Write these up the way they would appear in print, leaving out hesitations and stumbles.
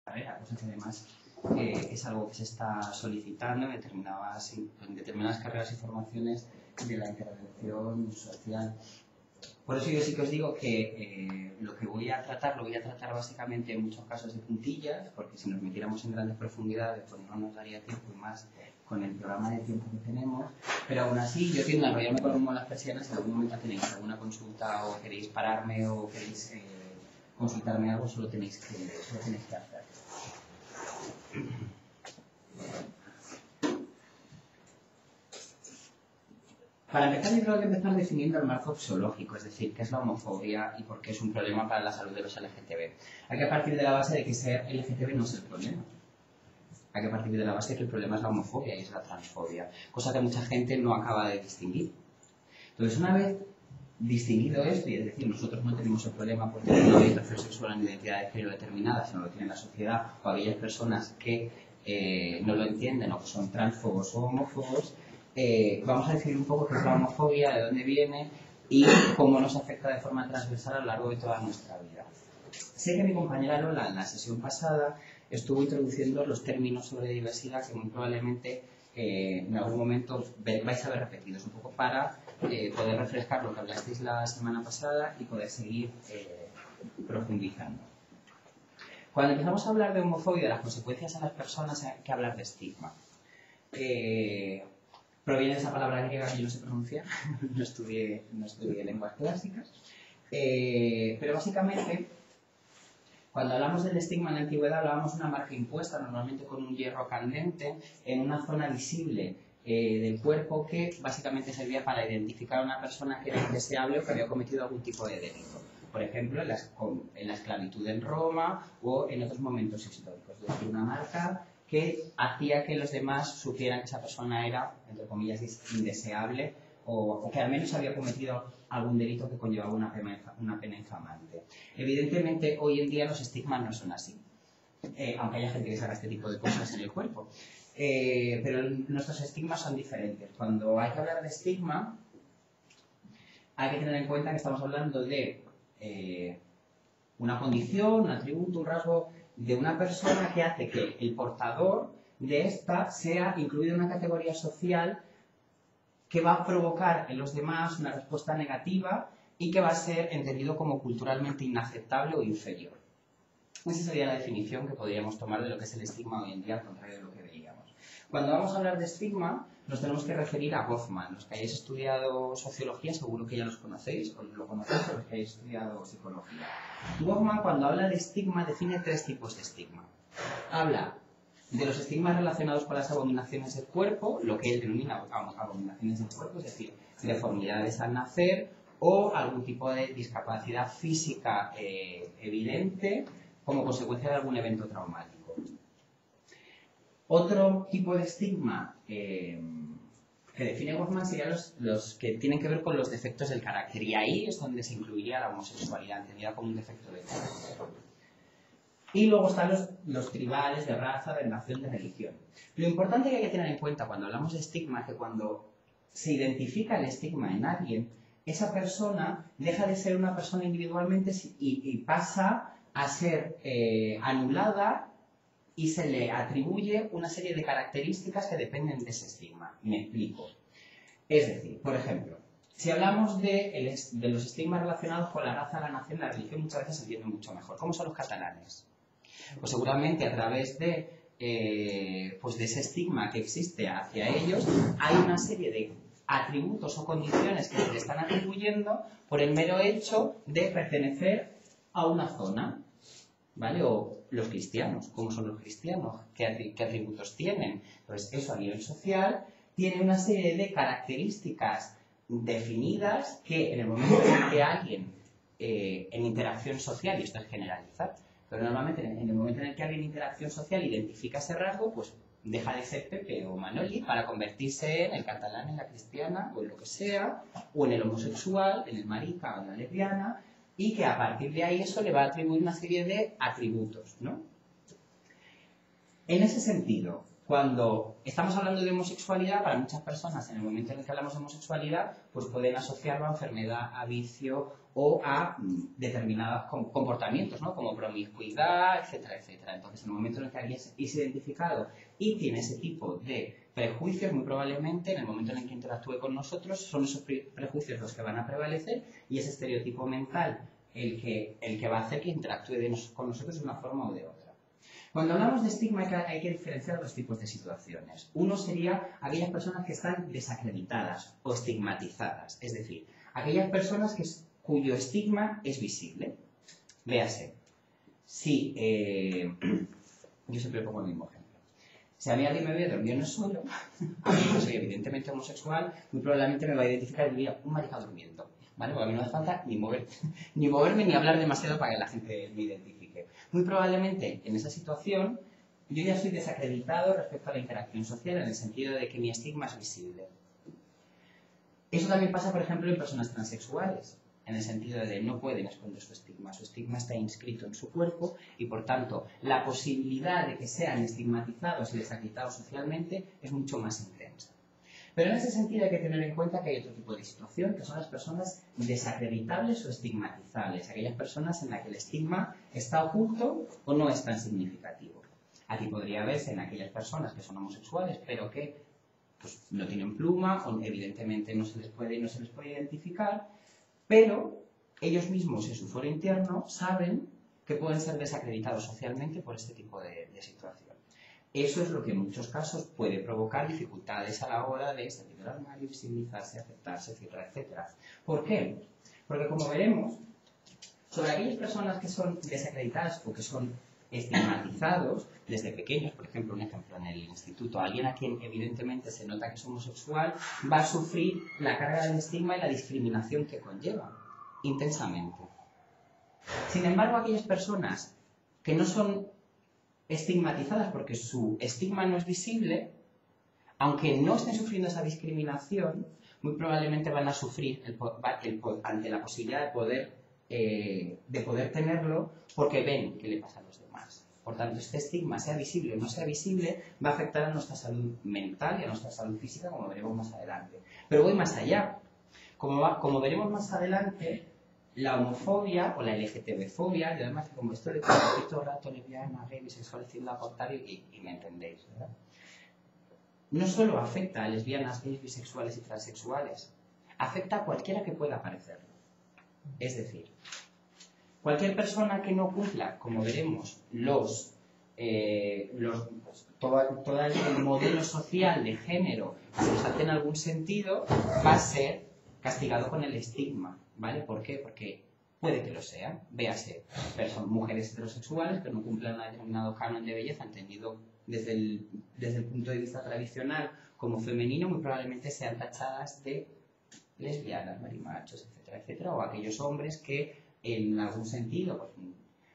carrera, cosa que además es algo que se está solicitando en determinadas carreras y formaciones de la intervención social. Por eso yo sí que os digo que lo que voy a tratar, lo voy a tratar básicamente en muchos casos de puntillas, porque si nos metiéramos en grandes profundidades pues no nos daría tiempo, y más con el programa de tiempo que tenemos, pero aún así yo tiendo a enrollarme con rumbo a las persianas. Si en algún momento tenéis alguna consulta o queréis pararme o queréis consultarme algo, solo tenéis que hacer. Para empezar, yo creo que empezar definiendo el marco axiológico, es decir, qué es la homofobia y por qué es un problema para la salud de los LGTB. Hay que partir de la base de que ser LGTB no es el problema. Hay que partir de la base de que el problema es la homofobia y es la transfobia, cosa que mucha gente no acaba de distinguir. Entonces, una vez distinguido esto, y es decir, nosotros no tenemos el problema por tener una orientación sexual en identidad de género determinada, sino lo tiene la sociedad o aquellas personas que no lo entienden o que son transfobos o homófobos, vamos a definir un poco qué es la homofobia, de dónde viene y cómo nos afecta de forma transversal a lo largo de toda nuestra vida. Sé que mi compañera Lola en la sesión pasada estuvo introduciendo los términos sobre diversidad que muy probablemente en algún momento vais a ver repetidos, un poco para poder refrescar lo que hablasteis la semana pasada y poder seguir profundizando. Cuando empezamos a hablar de homofobia y de las consecuencias a las personas, hay que hablar de estigma. Proviene de esa palabra griega que yo no sé pronunciar, no estudié lenguas clásicas, pero básicamente, cuando hablamos del estigma en la antigüedad, hablábamos de una marca impuesta, normalmente con un hierro candente, en una zona visible del cuerpo que básicamente servía para identificar a una persona que era indeseable o que había cometido algún tipo de delito. Por ejemplo, en la esclavitud en Roma o en otros momentos históricos. Es decir, una marca que hacía que los demás supieran que esa persona era, entre comillas, indeseable o que al menos había cometido algún delito que conllevaba una pena infamante. Evidentemente, hoy en día los estigmas no son así, aunque haya gente que se haga este tipo de cosas en el cuerpo. Pero nuestros estigmas son diferentes. Cuando hay que hablar de estigma, hay que tener en cuenta que estamos hablando de una condición, un atributo, un rasgo de una persona que hace que el portador de esta sea incluido en una categoría social que va a provocar en los demás una respuesta negativa y que va a ser entendido como culturalmente inaceptable o inferior. Esa sería la definición que podríamos tomar de lo que es el estigma hoy en día, al contrario de lo que veíamos. Cuando vamos a hablar de estigma, nos tenemos que referir a Goffman. Los que hayáis estudiado sociología seguro que ya los conocéis, o lo conocéis, o los que hayáis estudiado psicología. Goffman, cuando habla de estigma, define 3 tipos de estigma. Habla de los estigmas relacionados con las abominaciones del cuerpo, lo que él denomina abominaciones del cuerpo, es decir, deformidades al nacer o algún tipo de discapacidad física evidente como consecuencia de algún evento traumático. Otro tipo de estigma que define Goffman serían los que tienen que ver con los defectos del carácter, y ahí es donde se incluiría la homosexualidad, entendida como un defecto del carácter. Y luego están los tribales de raza, de nación, de religión. Lo importante que hay que tener en cuenta cuando hablamos de estigma es que cuando se identifica el estigma en alguien, esa persona deja de ser una persona individualmente y pasa a ser anulada y se le atribuye una serie de características que dependen de ese estigma. Me explico. Es decir, por ejemplo, si hablamos de los estigmas relacionados con la raza, la nación, la religión, muchas veces se entiende mucho mejor. ¿Cómo son los catalanes? Pues seguramente a través de ese estigma que existe hacia ellos, hay una serie de atributos o condiciones que se le están atribuyendo por el mero hecho de pertenecer a una zona, ¿vale? O los cristianos, ¿cómo son los cristianos? ¿Qué atributos tienen? Pues eso a nivel social tiene una serie de características definidas que en el momento en que alguien en interacción social, y esto es generalizar, pero normalmente en el momento en el que alguien en interacción social identifica ese rasgo, pues deja de ser Pepe o Manoli para convertirse en el catalán, en la cristiana, o en lo que sea, o en el homosexual, en el marica o en la lesbiana, y que a partir de ahí eso le va a atribuir una serie de atributos, ¿no? En ese sentido, cuando estamos hablando de homosexualidad, para muchas personas, en el momento en el que hablamos de homosexualidad, pues pueden asociarlo a enfermedad, a vicio o a determinados comportamientos, ¿no? Como promiscuidad, etcétera, etcétera. Entonces, en el momento en el que alguien es identificado y tiene ese tipo de prejuicios, muy probablemente, en el momento en el que interactúe con nosotros, son esos prejuicios los que van a prevalecer y ese estereotipo mental el que va a hacer que interactúe con nosotros de una forma o de otra. Cuando hablamos de estigma hay que diferenciar dos tipos de situaciones. Uno sería aquellas personas que están desacreditadas o estigmatizadas, es decir, aquellas personas cuyo estigma es visible. Véase, si, yo siempre pongo el mismo ejemplo. Si a mí alguien me ve dormido en el suelo, a mí que soy evidentemente homosexual, muy probablemente me va a identificar y diría, un marica durmiendo, ¿vale? Porque a mí no hace falta ni moverme ni hablar demasiado para que la gente me identifique. Muy probablemente en esa situación yo ya soy desacreditado respecto a la interacción social en el sentido de que mi estigma es visible. Eso también pasa, por ejemplo, en personas transexuales, en el sentido de no pueden esconder su estigma está inscrito en su cuerpo y, por tanto, la posibilidad de que sean estigmatizados y desacreditados socialmente es mucho más intensa. Pero en ese sentido hay que tener en cuenta que hay otro tipo de situación, que son las personas desacreditables o estigmatizables, aquellas personas en las que el estigma está oculto o no es tan significativo. Aquí podría verse en aquellas personas que son homosexuales, pero que pues, no tienen pluma, o evidentemente no se les puede identificar, pero ellos mismos en su foro interno saben que pueden ser desacreditados socialmente por este tipo de situación. Eso es lo que en muchos casos puede provocar dificultades a la hora de salir del armario, visibilizarse, aceptarse, etcétera, etcétera. ¿Por qué? Porque como veremos, sobre aquellas personas que son desacreditadas o que son estigmatizados desde pequeños, por ejemplo, un ejemplo en el instituto, alguien a quien evidentemente se nota que es homosexual va a sufrir la carga del estigma y la discriminación que conlleva, intensamente. Sin embargo, aquellas personas que no son estigmatizadas porque su estigma no es visible, aunque no estén sufriendo esa discriminación, muy probablemente van a sufrir ante la posibilidad de poder tenerlo porque ven qué le pasa a los demás. Por tanto, este estigma, sea visible o no sea visible, va a afectar a nuestra salud mental y a nuestra salud física, como veremos más adelante. Pero voy más allá. Como veremos más adelante, la homofobia o la LGTB-fobia, y además como esto le tengo todo el rato lesbiana, gay, bisexual, etcétera, aportar y me entendéis, ¿verdad? No solo afecta a lesbianas, gays, bisexuales y transexuales, afecta a cualquiera que pueda parecerlo. Es decir, cualquier persona que no cumpla, como veremos, todo el modelo social de género que nos hace en algún sentido, va a ser castigado con el estigma, ¿vale? ¿Por qué? Porque puede que lo sean. Véase, mujeres heterosexuales que no cumplan un determinado canon de belleza, entendido desde el punto de vista tradicional como femenino, muy probablemente sean tachadas de lesbianas, marimachos, etcétera, etcétera, o aquellos hombres que en algún sentido pues,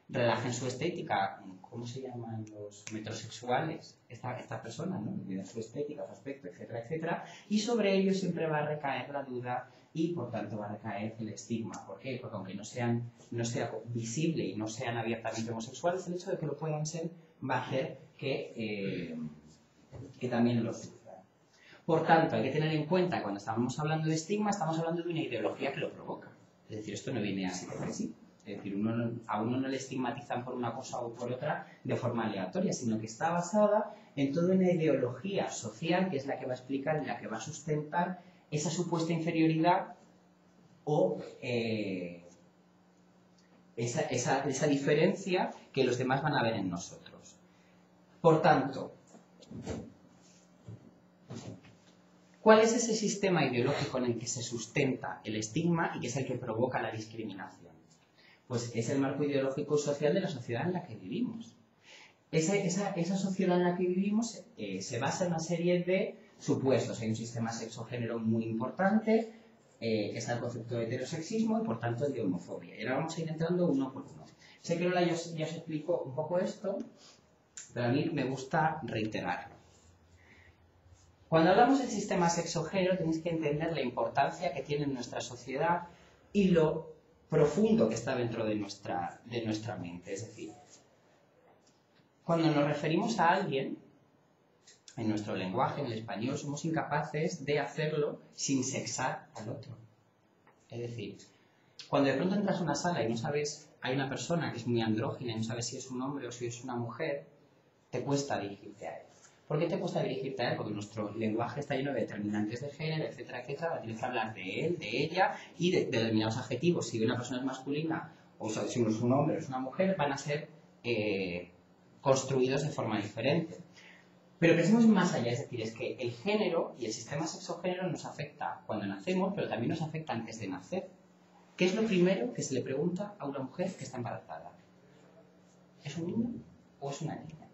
relajen su estética. ¿Cómo se llaman los metrosexuales? Esta persona, ¿no? Cuida su estética, su aspecto, etcétera, etcétera. Y sobre ellos siempre va a recaer la duda y, por tanto, va a recaer el estigma. ¿Por qué? Porque aunque no sea visible y no sean abiertamente homosexuales, el hecho de que lo puedan ser va a hacer que también lo sufran. Por tanto, hay que tener en cuenta, cuando estamos hablando de estigma, estamos hablando de una ideología que lo provoca. Es decir, esto no viene así porque sí. Es decir, a uno no le estigmatizan por una cosa o por otra de forma aleatoria, sino que está basada en toda una ideología social que es la que va a explicar y la que va a sustentar esa supuesta inferioridad o esa diferencia que los demás van a ver en nosotros. Por tanto, ¿cuál es ese sistema ideológico en el que se sustenta el estigma y que es el que provoca la discriminación? Pues es el marco ideológico social de la sociedad en la que vivimos. Esa sociedad en la que vivimos se basa en una serie de supuestos. Hay un sistema sexo-género muy importante, está el concepto de heterosexismo y por tanto el de homofobia. Y ahora vamos a ir entrando uno por uno. Sé que ahora ya os explico un poco esto, pero a mí me gusta reiterarlo. Cuando hablamos del sistema sexo-género tenéis que entender la importancia que tiene en nuestra sociedad y lo profundo que está dentro de nuestra mente. Es decir, cuando nos referimos a alguien, en nuestro lenguaje, en el español, somos incapaces de hacerlo sin sexar al otro. Es decir, cuando de pronto entras a una sala y no sabes, hay una persona que es muy andrógina y no sabes si es un hombre o si es una mujer, te cuesta dirigirte a él. ¿Por qué te cuesta dirigirte a él? Porque nuestro lenguaje está lleno de determinantes de género, etcétera, etcétera. Tienes que hablar de él, de ella y de determinados adjetivos. Si una persona es masculina o sea, si es un hombre o es una mujer, van a ser construidos de forma diferente. Pero pensemos más allá, es decir, es que el género y el sistema sexogénero nos afecta cuando nacemos, pero también nos afecta antes de nacer. ¿Qué es lo primero que se le pregunta a una mujer que está embarazada? ¿Es un niño o es una niña?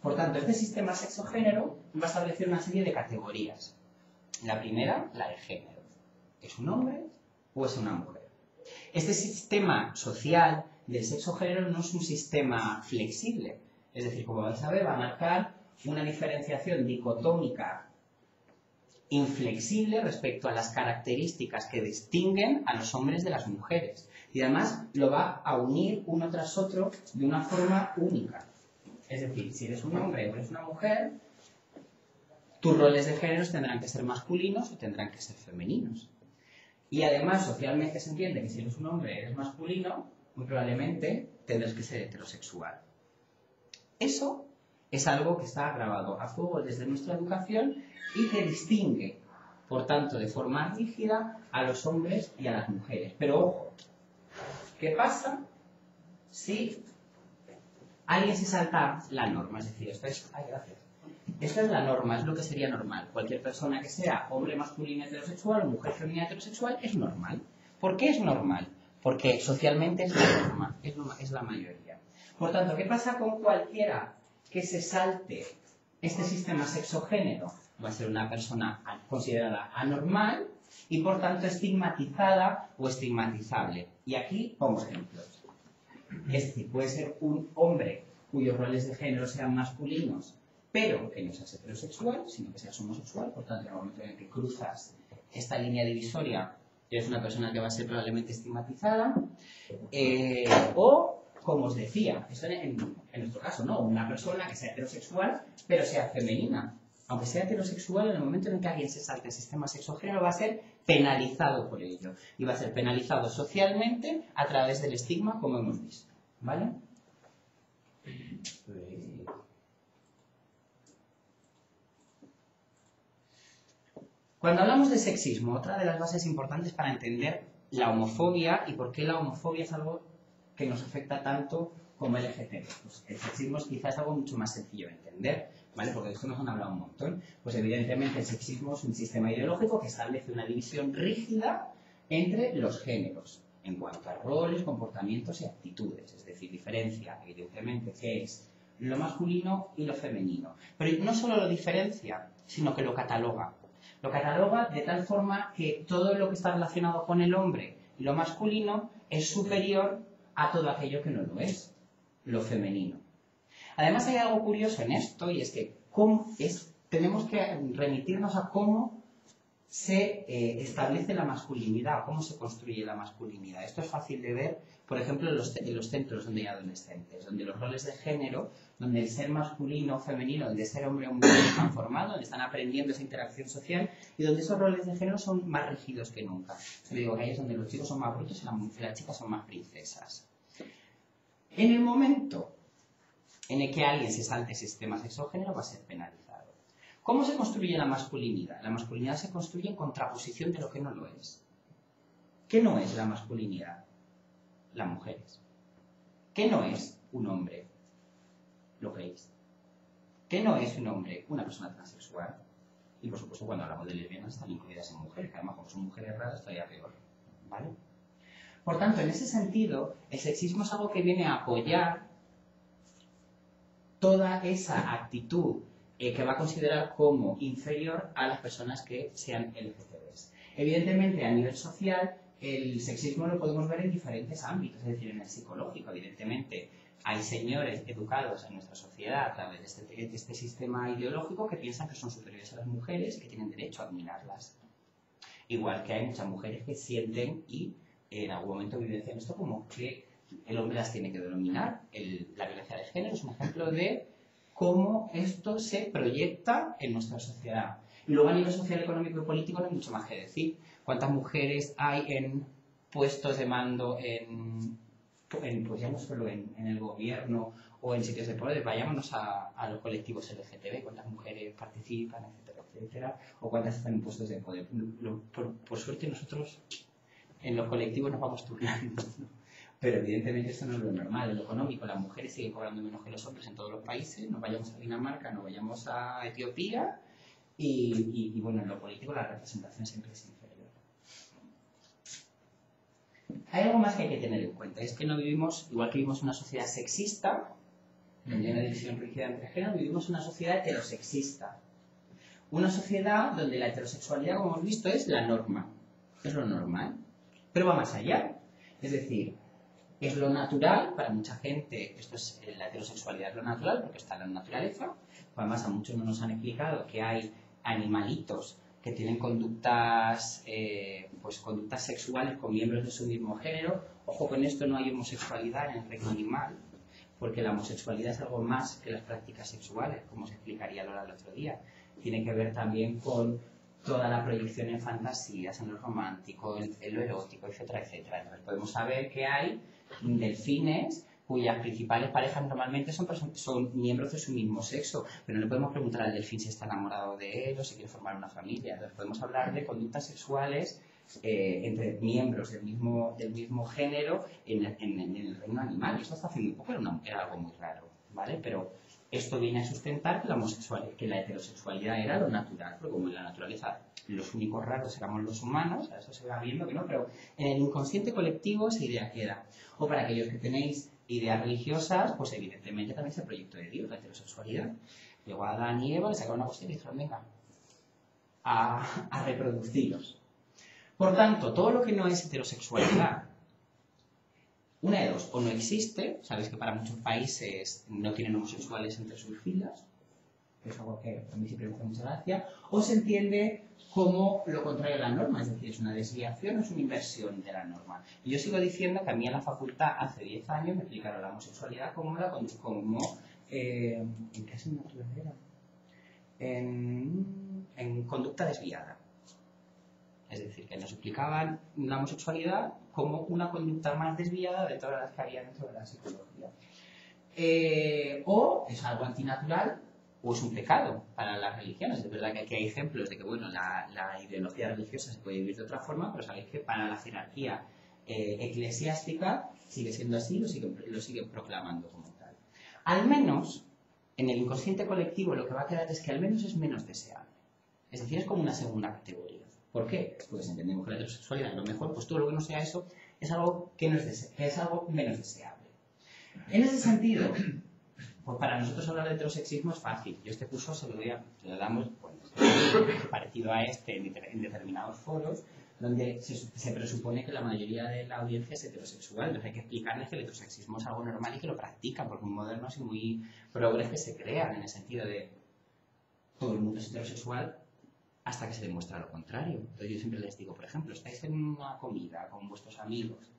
Por tanto, este sistema sexogénero va a establecer una serie de categorías. La primera, la de género. ¿Es un hombre o es una mujer? Este sistema social del sexogénero no es un sistema flexible. Es decir, como vais a ver, va a marcar una diferenciación dicotómica inflexible respecto a las características que distinguen a los hombres de las mujeres. Y además lo va a unir uno tras otro de una forma única. Es decir, si eres un hombre o eres una mujer, tus roles de géneros tendrán que ser masculinos o tendrán que ser femeninos. Y además, socialmente se entiende que si eres un hombre eres masculino, muy probablemente tendrás que ser heterosexual. Eso es algo que está grabado a fuego desde nuestra educación y que distingue, por tanto, de forma rígida a los hombres y a las mujeres. Pero ojo, ¿qué pasa si alguien se salta la norma? Es decir, esto es... ¡Ay, gracias! Esta es la norma, es lo que sería normal. Cualquier persona que sea hombre masculino heterosexual o mujer femenina heterosexual es normal. ¿Por qué es normal? Porque socialmente es la norma, es la mayoría. Por tanto, ¿qué pasa con cualquiera que se salte este sistema sexogénero? Va a ser una persona considerada anormal y, por tanto, estigmatizada o estigmatizable. Y aquí pongo ejemplos. Es decir, puede ser un hombre cuyos roles de género sean masculinos, pero que no seas heterosexual, sino que seas homosexual. Por tanto, en el momento en el que cruzas esta línea divisoria, eres una persona que va a ser probablemente estigmatizada. O, como os decía, esto en nuestro caso, ¿no? Una persona que sea heterosexual, pero sea femenina. Aunque sea heterosexual, en el momento en que alguien se salte el sistema sexogénero, va a ser penalizado por ello. Y va a ser penalizado socialmente a través del estigma, como hemos visto. ¿Vale? Cuando hablamos de sexismo, otra de las bases importantes para entender la homofobia y por qué la homofobia es algo que nos afecta tanto como el LGTB. Pues el sexismo es quizás algo mucho más sencillo de entender, ¿vale? Porque de esto nos han hablado un montón. Pues evidentemente el sexismo es un sistema ideológico que establece una división rígida entre los géneros en cuanto a roles, comportamientos y actitudes. Es decir, diferencia evidentemente qué es lo masculino y lo femenino. Pero no solo lo diferencia, sino que lo cataloga. Lo cataloga de tal forma que todo lo que está relacionado con el hombre y lo masculino es superior a todo aquello que no lo es, lo femenino. Además hay algo curioso en esto y es que tenemos que remitirnos a cómo se establece la masculinidad, cómo se construye la masculinidad. Esto es fácil de ver, por ejemplo, en los centros donde hay adolescentes, donde los roles de género, donde el ser masculino o femenino, donde ser hombre o mujer están formados, donde están aprendiendo esa interacción social y donde esos roles de género son más rígidos que nunca. Yo digo que ahí es donde los chicos son más brutos y las chicas son más princesas. En el momento en el que alguien se salte ese sistema sexogénero va a ser penalizado. ¿Cómo se construye la masculinidad? La masculinidad se construye en contraposición de lo que no lo es. ¿Qué no es la masculinidad? Las mujeres. ¿Qué no es un hombre? Los gays. ¿Qué no es un hombre? Una persona transexual. Y por supuesto cuando hablamos de lesbianas están incluidas en mujeres, que además como son mujeres raras todavía peor. ¿Vale? Por tanto, en ese sentido, el sexismo es algo que viene a apoyar toda esa actitud que va a considerar como inferior a las personas que sean LGTBs. Evidentemente, a nivel social, el sexismo lo podemos ver en diferentes ámbitos, es decir, en el psicológico, evidentemente. Hay señores educados en nuestra sociedad a través de este sistema ideológico que piensan que son superiores a las mujeres y que tienen derecho a admirarlas. Igual que hay muchas mujeres que sienten y en algún momento vivencian esto como que el hombre las tiene que dominar. La violencia de género es un ejemplo de cómo esto se proyecta en nuestra sociedad. Y luego a nivel social, económico y político no hay mucho más que decir. ¿Cuántas mujeres hay en puestos de mando pues ya no solo en el gobierno o en sitios de poder? Vayámonos a los colectivos LGTB, cuántas mujeres participan, etcétera, etcétera, o cuántas están en puestos de poder. Por suerte nosotros en los colectivos nos vamos turnando, ¿no? Pero evidentemente esto no es lo normal. En lo económico, las mujeres siguen cobrando menos que los hombres en todos los países. Nos vayamos a Dinamarca, nos vayamos a Etiopía y bueno, en lo político la representación siempre es inferior. Hay algo más que hay que tener en cuenta, es que no vivimos, igual que vivimos una sociedad sexista, donde hay una división rígida entre géneros, vivimos una sociedad heterosexista. Una sociedad donde la heterosexualidad, como hemos visto, es la norma, es lo normal, pero va más allá. Es decir, es lo natural, para mucha gente esto es la heterosexualidad es lo natural porque está en la naturaleza. Además a muchos nos han explicado que hay animalitos que tienen conductas conductas sexuales con miembros de su mismo género. Ojo, con esto no hay homosexualidad en el reino animal, porque la homosexualidad es algo más que las prácticas sexuales, como se explicaría Lola el otro día. Tiene que ver también con toda la proyección en fantasías, en lo romántico, en lo erótico, etcétera, etcétera. Entonces podemos saber que hay delfines cuyas principales parejas normalmente son miembros de su mismo sexo, pero no le podemos preguntar al delfín si está enamorado de él o si quiere formar una familia. Entonces podemos hablar de conductas sexuales entre miembros del mismo género en el reino animal. Y esto hasta hace muy poco era algo muy raro, ¿vale? Pero esto viene a sustentar que la heterosexualidad era lo natural, porque como en la naturaleza los únicos raros éramos los humanos, a eso se va viendo que no, pero en el inconsciente colectivo esa idea queda. O para aquellos que tenéis ideas religiosas, pues evidentemente también es el proyecto de Dios, la heterosexualidad. Llegó a Adán y Eva, le sacaron una cuestión y dijeron, venga, a reproduciros. Por tanto, todo lo que no es heterosexualidad, una de dos, o no existe, sabéis que para muchos países no tienen homosexuales entre sus filas, que es algo que a mí siempre me hace mucha gracia, o se entiende como lo contrario a la norma, es decir, es una desviación o es una inversión de la norma. Y yo sigo diciendo que a mí en la facultad hace 10 años me explicaron la homosexualidad como ¿en qué asignatura era? En conducta desviada. Es decir, que nos explicaban la homosexualidad como una conducta más desviada de todas las que había dentro de la psicología. O es algo antinatural o es un pecado para las religiones. Es verdad que aquí hay ejemplos de que bueno, la ideología religiosa se puede vivir de otra forma, pero sabéis que para la jerarquía eclesiástica sigue siendo así, lo sigue proclamando como tal. Al menos, en el inconsciente colectivo lo que va a quedar es que al menos es menos deseable. Es decir, es como una segunda categoría. ¿Por qué? Pues entendemos que la heterosexualidad, a lo mejor, pues todo lo que no sea eso es algo que es algo menos deseable. En ese sentido, pues para nosotros hablar de heterosexismo es fácil. Yo este curso se lo damos parecido a este en determinados foros, donde se presupone que la mayoría de la audiencia es heterosexual. Entonces hay que explicarles que el heterosexismo es algo normal y que lo practican, porque muy modernos y muy progres que se crean, en el sentido de todo el mundo es heterosexual hasta que se demuestra lo contrario. Entonces yo siempre les digo, por ejemplo, estáis en una comida con vuestros amigos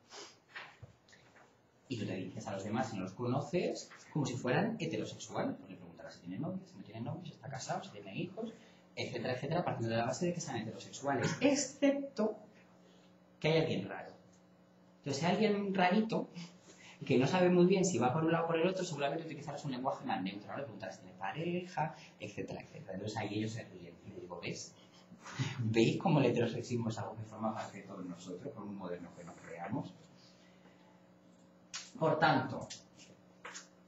y tú te dices a los demás si no los conoces como si fueran heterosexuales. Pues le preguntarás si tiene novio, si no tiene novio, si está casado, si tiene hijos, etcétera, etcétera, partiendo de la base de que sean heterosexuales, excepto que hay alguien raro. Entonces, si hay alguien rarito que no sabe muy bien si va por un lado o por el otro, seguramente utilizarás un lenguaje más neutro, ¿no? Le preguntarás si tiene pareja, etcétera, etcétera. Entonces ahí ellos se ríen y le digo, ¿ves? ¿Veis cómo el heterosexismo es algo que forma parte de todos nosotros, por un moderno que nos creamos? Por tanto,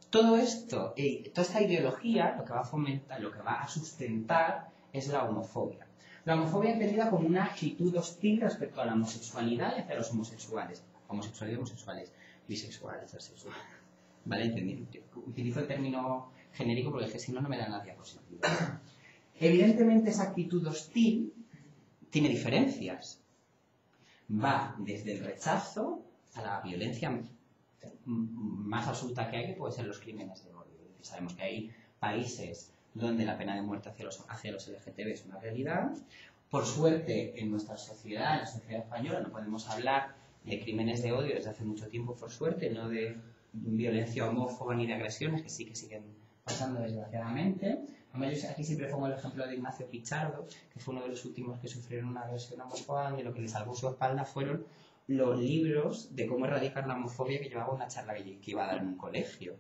todo esto, toda esta ideología, lo que va a fomentar, lo que va a sustentar es la homofobia. La homofobia entendida como una actitud hostil respecto a la homosexualidad y hacia los homosexuales. Homosexualidad y homosexuales, bisexuales, asexuales. ¿Vale? Entendido. Utilizo el término genérico porque es que si no, no me dan la diapositiva. Evidentemente, esa actitud hostil tiene diferencias. Va desde el rechazo a la violencia más absoluta que hay, que puede ser los crímenes de odio. Sabemos que hay países donde la pena de muerte hacia los LGTB es una realidad. Por suerte, en nuestra sociedad, en la sociedad española, no podemos hablar de crímenes de odio desde hace mucho tiempo, por suerte, no de violencia homófoba ni de agresiones, que sí que siguen pasando desgraciadamente. Además, yo aquí siempre pongo el ejemplo de Ignacio Pichardo, que fue uno de los últimos que sufrieron una agresión homofóbica, y lo que le salvó su espalda fueron los libros de cómo erradicar la homofobia que llevaba una charla que iba a dar en un colegio.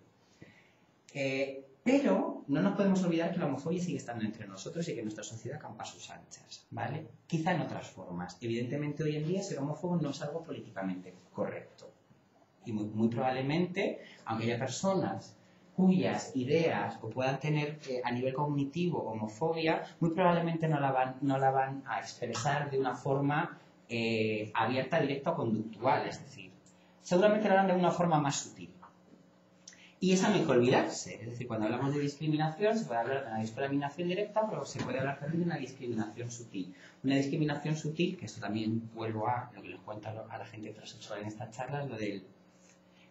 Pero no nos podemos olvidar que la homofobia sigue estando entre nosotros y que nuestra sociedad campa a sus anchas, ¿vale? Quizá en otras formas. Evidentemente, hoy en día ser homófobo no es algo políticamente correcto. Y muy probablemente, aunque haya personas cuyas ideas o puedan tener a nivel cognitivo homofobia, muy probablemente no la van a expresar de una forma abierta, directa o conductual. Es decir, seguramente lo harán de una forma más sutil. Y esa no hay que olvidarse. Es decir, cuando hablamos de discriminación, se puede hablar de una discriminación directa, pero se puede hablar también de una discriminación sutil. Una discriminación sutil, que esto también vuelvo a lo que les cuento a la gente heterosexual en esta charla, es lo del...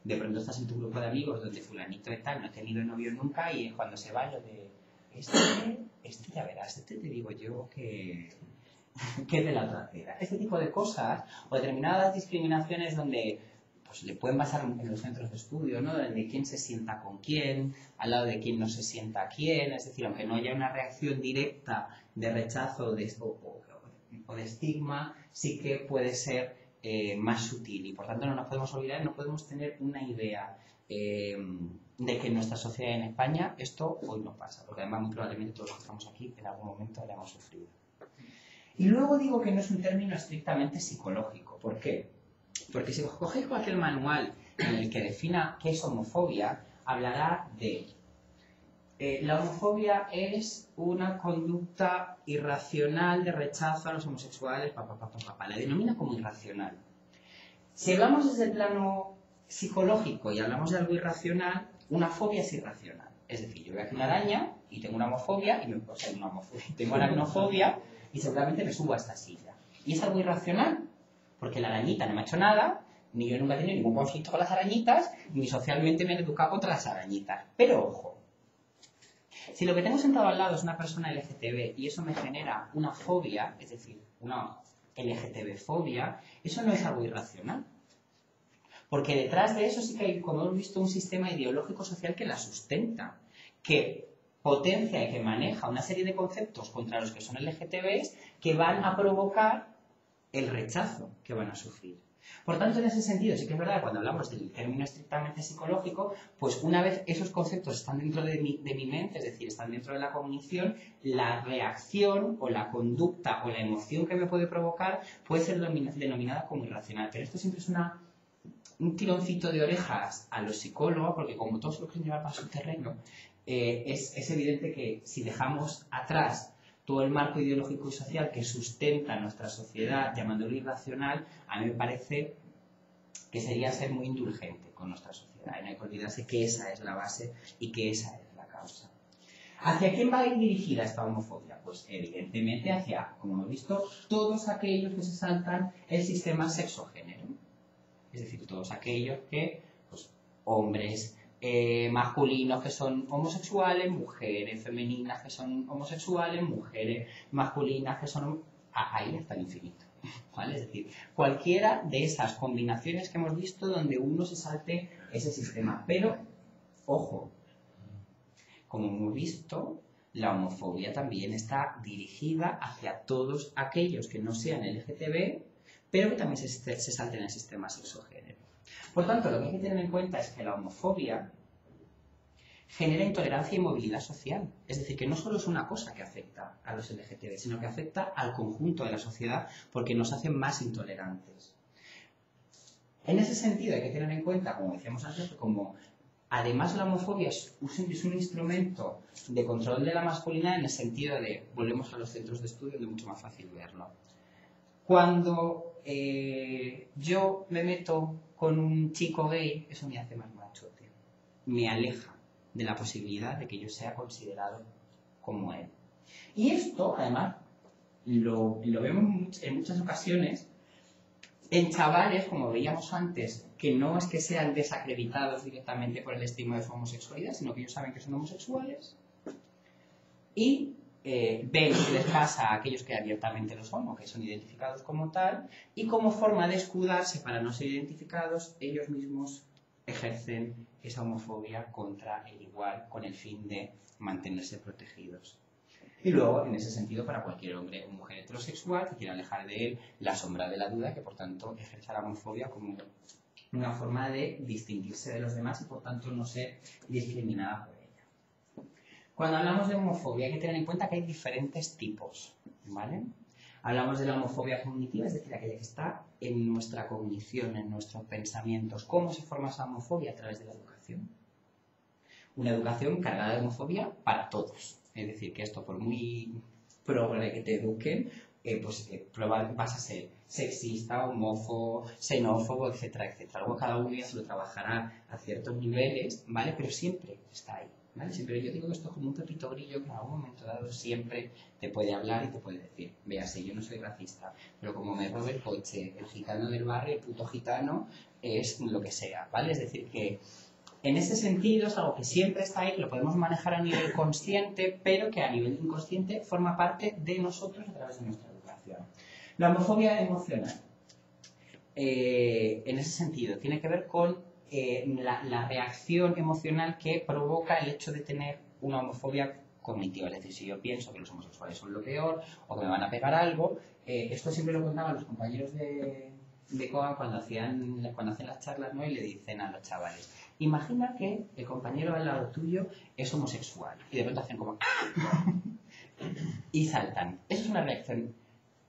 De pronto estás en tu grupo de amigos donde fulanito y tal no ha tenido novio nunca y cuando se va lo de... Este ya verás, te digo yo que es de la otra acera. Este tipo de cosas, o determinadas discriminaciones donde... pues le pueden basar en los centros de estudio, ¿no? De quién se sienta con quién, al lado de quién no se sienta a quién, es decir, aunque no haya una reacción directa de rechazo o de estigma, sí que puede ser más sutil y por tanto no nos podemos olvidar, no podemos tener una idea de que en nuestra sociedad en España esto hoy no pasa, porque además muy probablemente todos los que estamos aquí en algún momento hayamos sufrido. Y luego digo que no es un término estrictamente psicológico. ¿Por qué? Porque si cogéis cualquier manual en el que defina qué es homofobia, hablará de la homofobia es una conducta irracional de rechazo a los homosexuales, la denomina como irracional. Si hablamos desde el plano psicológico y hablamos de algo irracional, una fobia es irracional. Es decir, yo veo aquí una araña y tengo una homofobia, tengo aracnofobia y seguramente me subo a esta silla. ¿Y es algo irracional? Porque la arañita no me ha hecho nada, ni yo nunca he tenido ningún conflicto con las arañitas, ni socialmente me han educado contra las arañitas. Pero ojo, si lo que tengo sentado al lado es una persona LGTB y eso me genera una fobia, es decir, una LGTB-fobia, eso no es algo irracional. Porque detrás de eso sí que hay, como hemos visto, un sistema ideológico social que la sustenta, que potencia y que maneja una serie de conceptos contra los que son LGTBs que van a provocar el rechazo que van a sufrir. Por tanto, en ese sentido, sí que es verdad, cuando hablamos del término estrictamente psicológico, pues una vez esos conceptos están dentro de mi mente, es decir, están dentro de la cognición, la reacción o la conducta o la emoción que me puede provocar puede ser denominada como irracional. Pero esto siempre es un tironcito de orejas a los psicólogos, porque como todos los quieren llevar para su terreno, es evidente que si dejamos atrás todo el marco ideológico y social que sustenta nuestra sociedad, llamándolo irracional, a mí me parece que sería ser muy indulgente con nuestra sociedad. Y no hay que olvidarse que esa es la base y que esa es la causa. ¿Hacia quién va a ir dirigida esta homofobia? Pues evidentemente hacia, como hemos visto, todos aquellos que se saltan el sistema sexo-género. Es decir, todos aquellos que, pues, hombres, masculinos que son homosexuales, mujeres femeninas que son homosexuales, mujeres masculinas que son... ahí hasta el infinito, ¿vale? Es decir, cualquiera de esas combinaciones que hemos visto donde uno se salte ese sistema. Pero, ojo, como hemos visto, la homofobia también está dirigida hacia todos aquellos que no sean LGTB, pero que también se salten el sistema sexo-género. Por tanto, lo que hay que tener en cuenta es que la homofobia genera intolerancia y movilidad social. Es decir, que no solo es una cosa que afecta a los LGTB, sino que afecta al conjunto de la sociedad porque nos hacen más intolerantes. En ese sentido hay que tener en cuenta, como decíamos antes, como además la homofobia es un instrumento de control de la masculinidad en el sentido de, volvemos a los centros de estudio, donde es mucho más fácil verlo. Cuando yo me meto con un chico gay, eso me hace más machote. Me aleja de la posibilidad de que yo sea considerado como él. Y esto, además, lo vemos en muchas ocasiones en chavales, como veíamos antes, que no es que sean desacreditados directamente por el estigma de su homosexualidad, sino que ellos saben que son homosexuales y ven qué les pasa a aquellos que abiertamente lo son o que son identificados como tal, y como forma de escudarse para no ser identificados, ellos mismos ejercen esa homofobia contra el igual con el fin de mantenerse protegidos. Y luego, en ese sentido, para cualquier hombre o mujer heterosexual que quiera alejar de él la sombra de la duda, que por tanto ejerza la homofobia como una forma de distinguirse de los demás y por tanto no ser discriminada por ella. Cuando hablamos de homofobia hay que tener en cuenta que hay diferentes tipos, ¿vale? Hablamos de la homofobia cognitiva, es decir, aquella que está en nuestra cognición, en nuestros pensamientos. ¿Cómo se forma esa homofobia? A través de la educación. Una educación cargada de homofobia para todos. Es decir, que esto, por muy progre que te eduquen, vas a ser sexista, homófobo, xenófobo, etcétera, etcétera. Luego cada uno ya se lo trabajará a ciertos niveles, ¿vale? Pero siempre está ahí, ¿vale? Siempre, yo digo que esto es como un pepito grillo que en algún momento dado siempre te puede hablar y te puede decir, véase, yo no soy racista, pero como me robe el coche, el gitano del barrio, el puto gitano, es lo que sea, ¿vale? Es decir, que en ese sentido es algo que siempre está ahí, que lo podemos manejar a nivel consciente, pero que a nivel inconsciente forma parte de nosotros a través de nuestra educación. La homofobia emocional, en ese sentido, tiene que ver con la reacción emocional que provoca el hecho de tener una homofobia cognitiva. Es decir, si yo pienso que los homosexuales son lo peor o que me van a pegar algo, esto siempre lo contaban los compañeros de COA cuando hacen las charlas, ¿no? Y le dicen a los chavales, imagina que el compañero al lado tuyo es homosexual y de pronto hacen como ¡ah! Y saltan. Eso es una reacción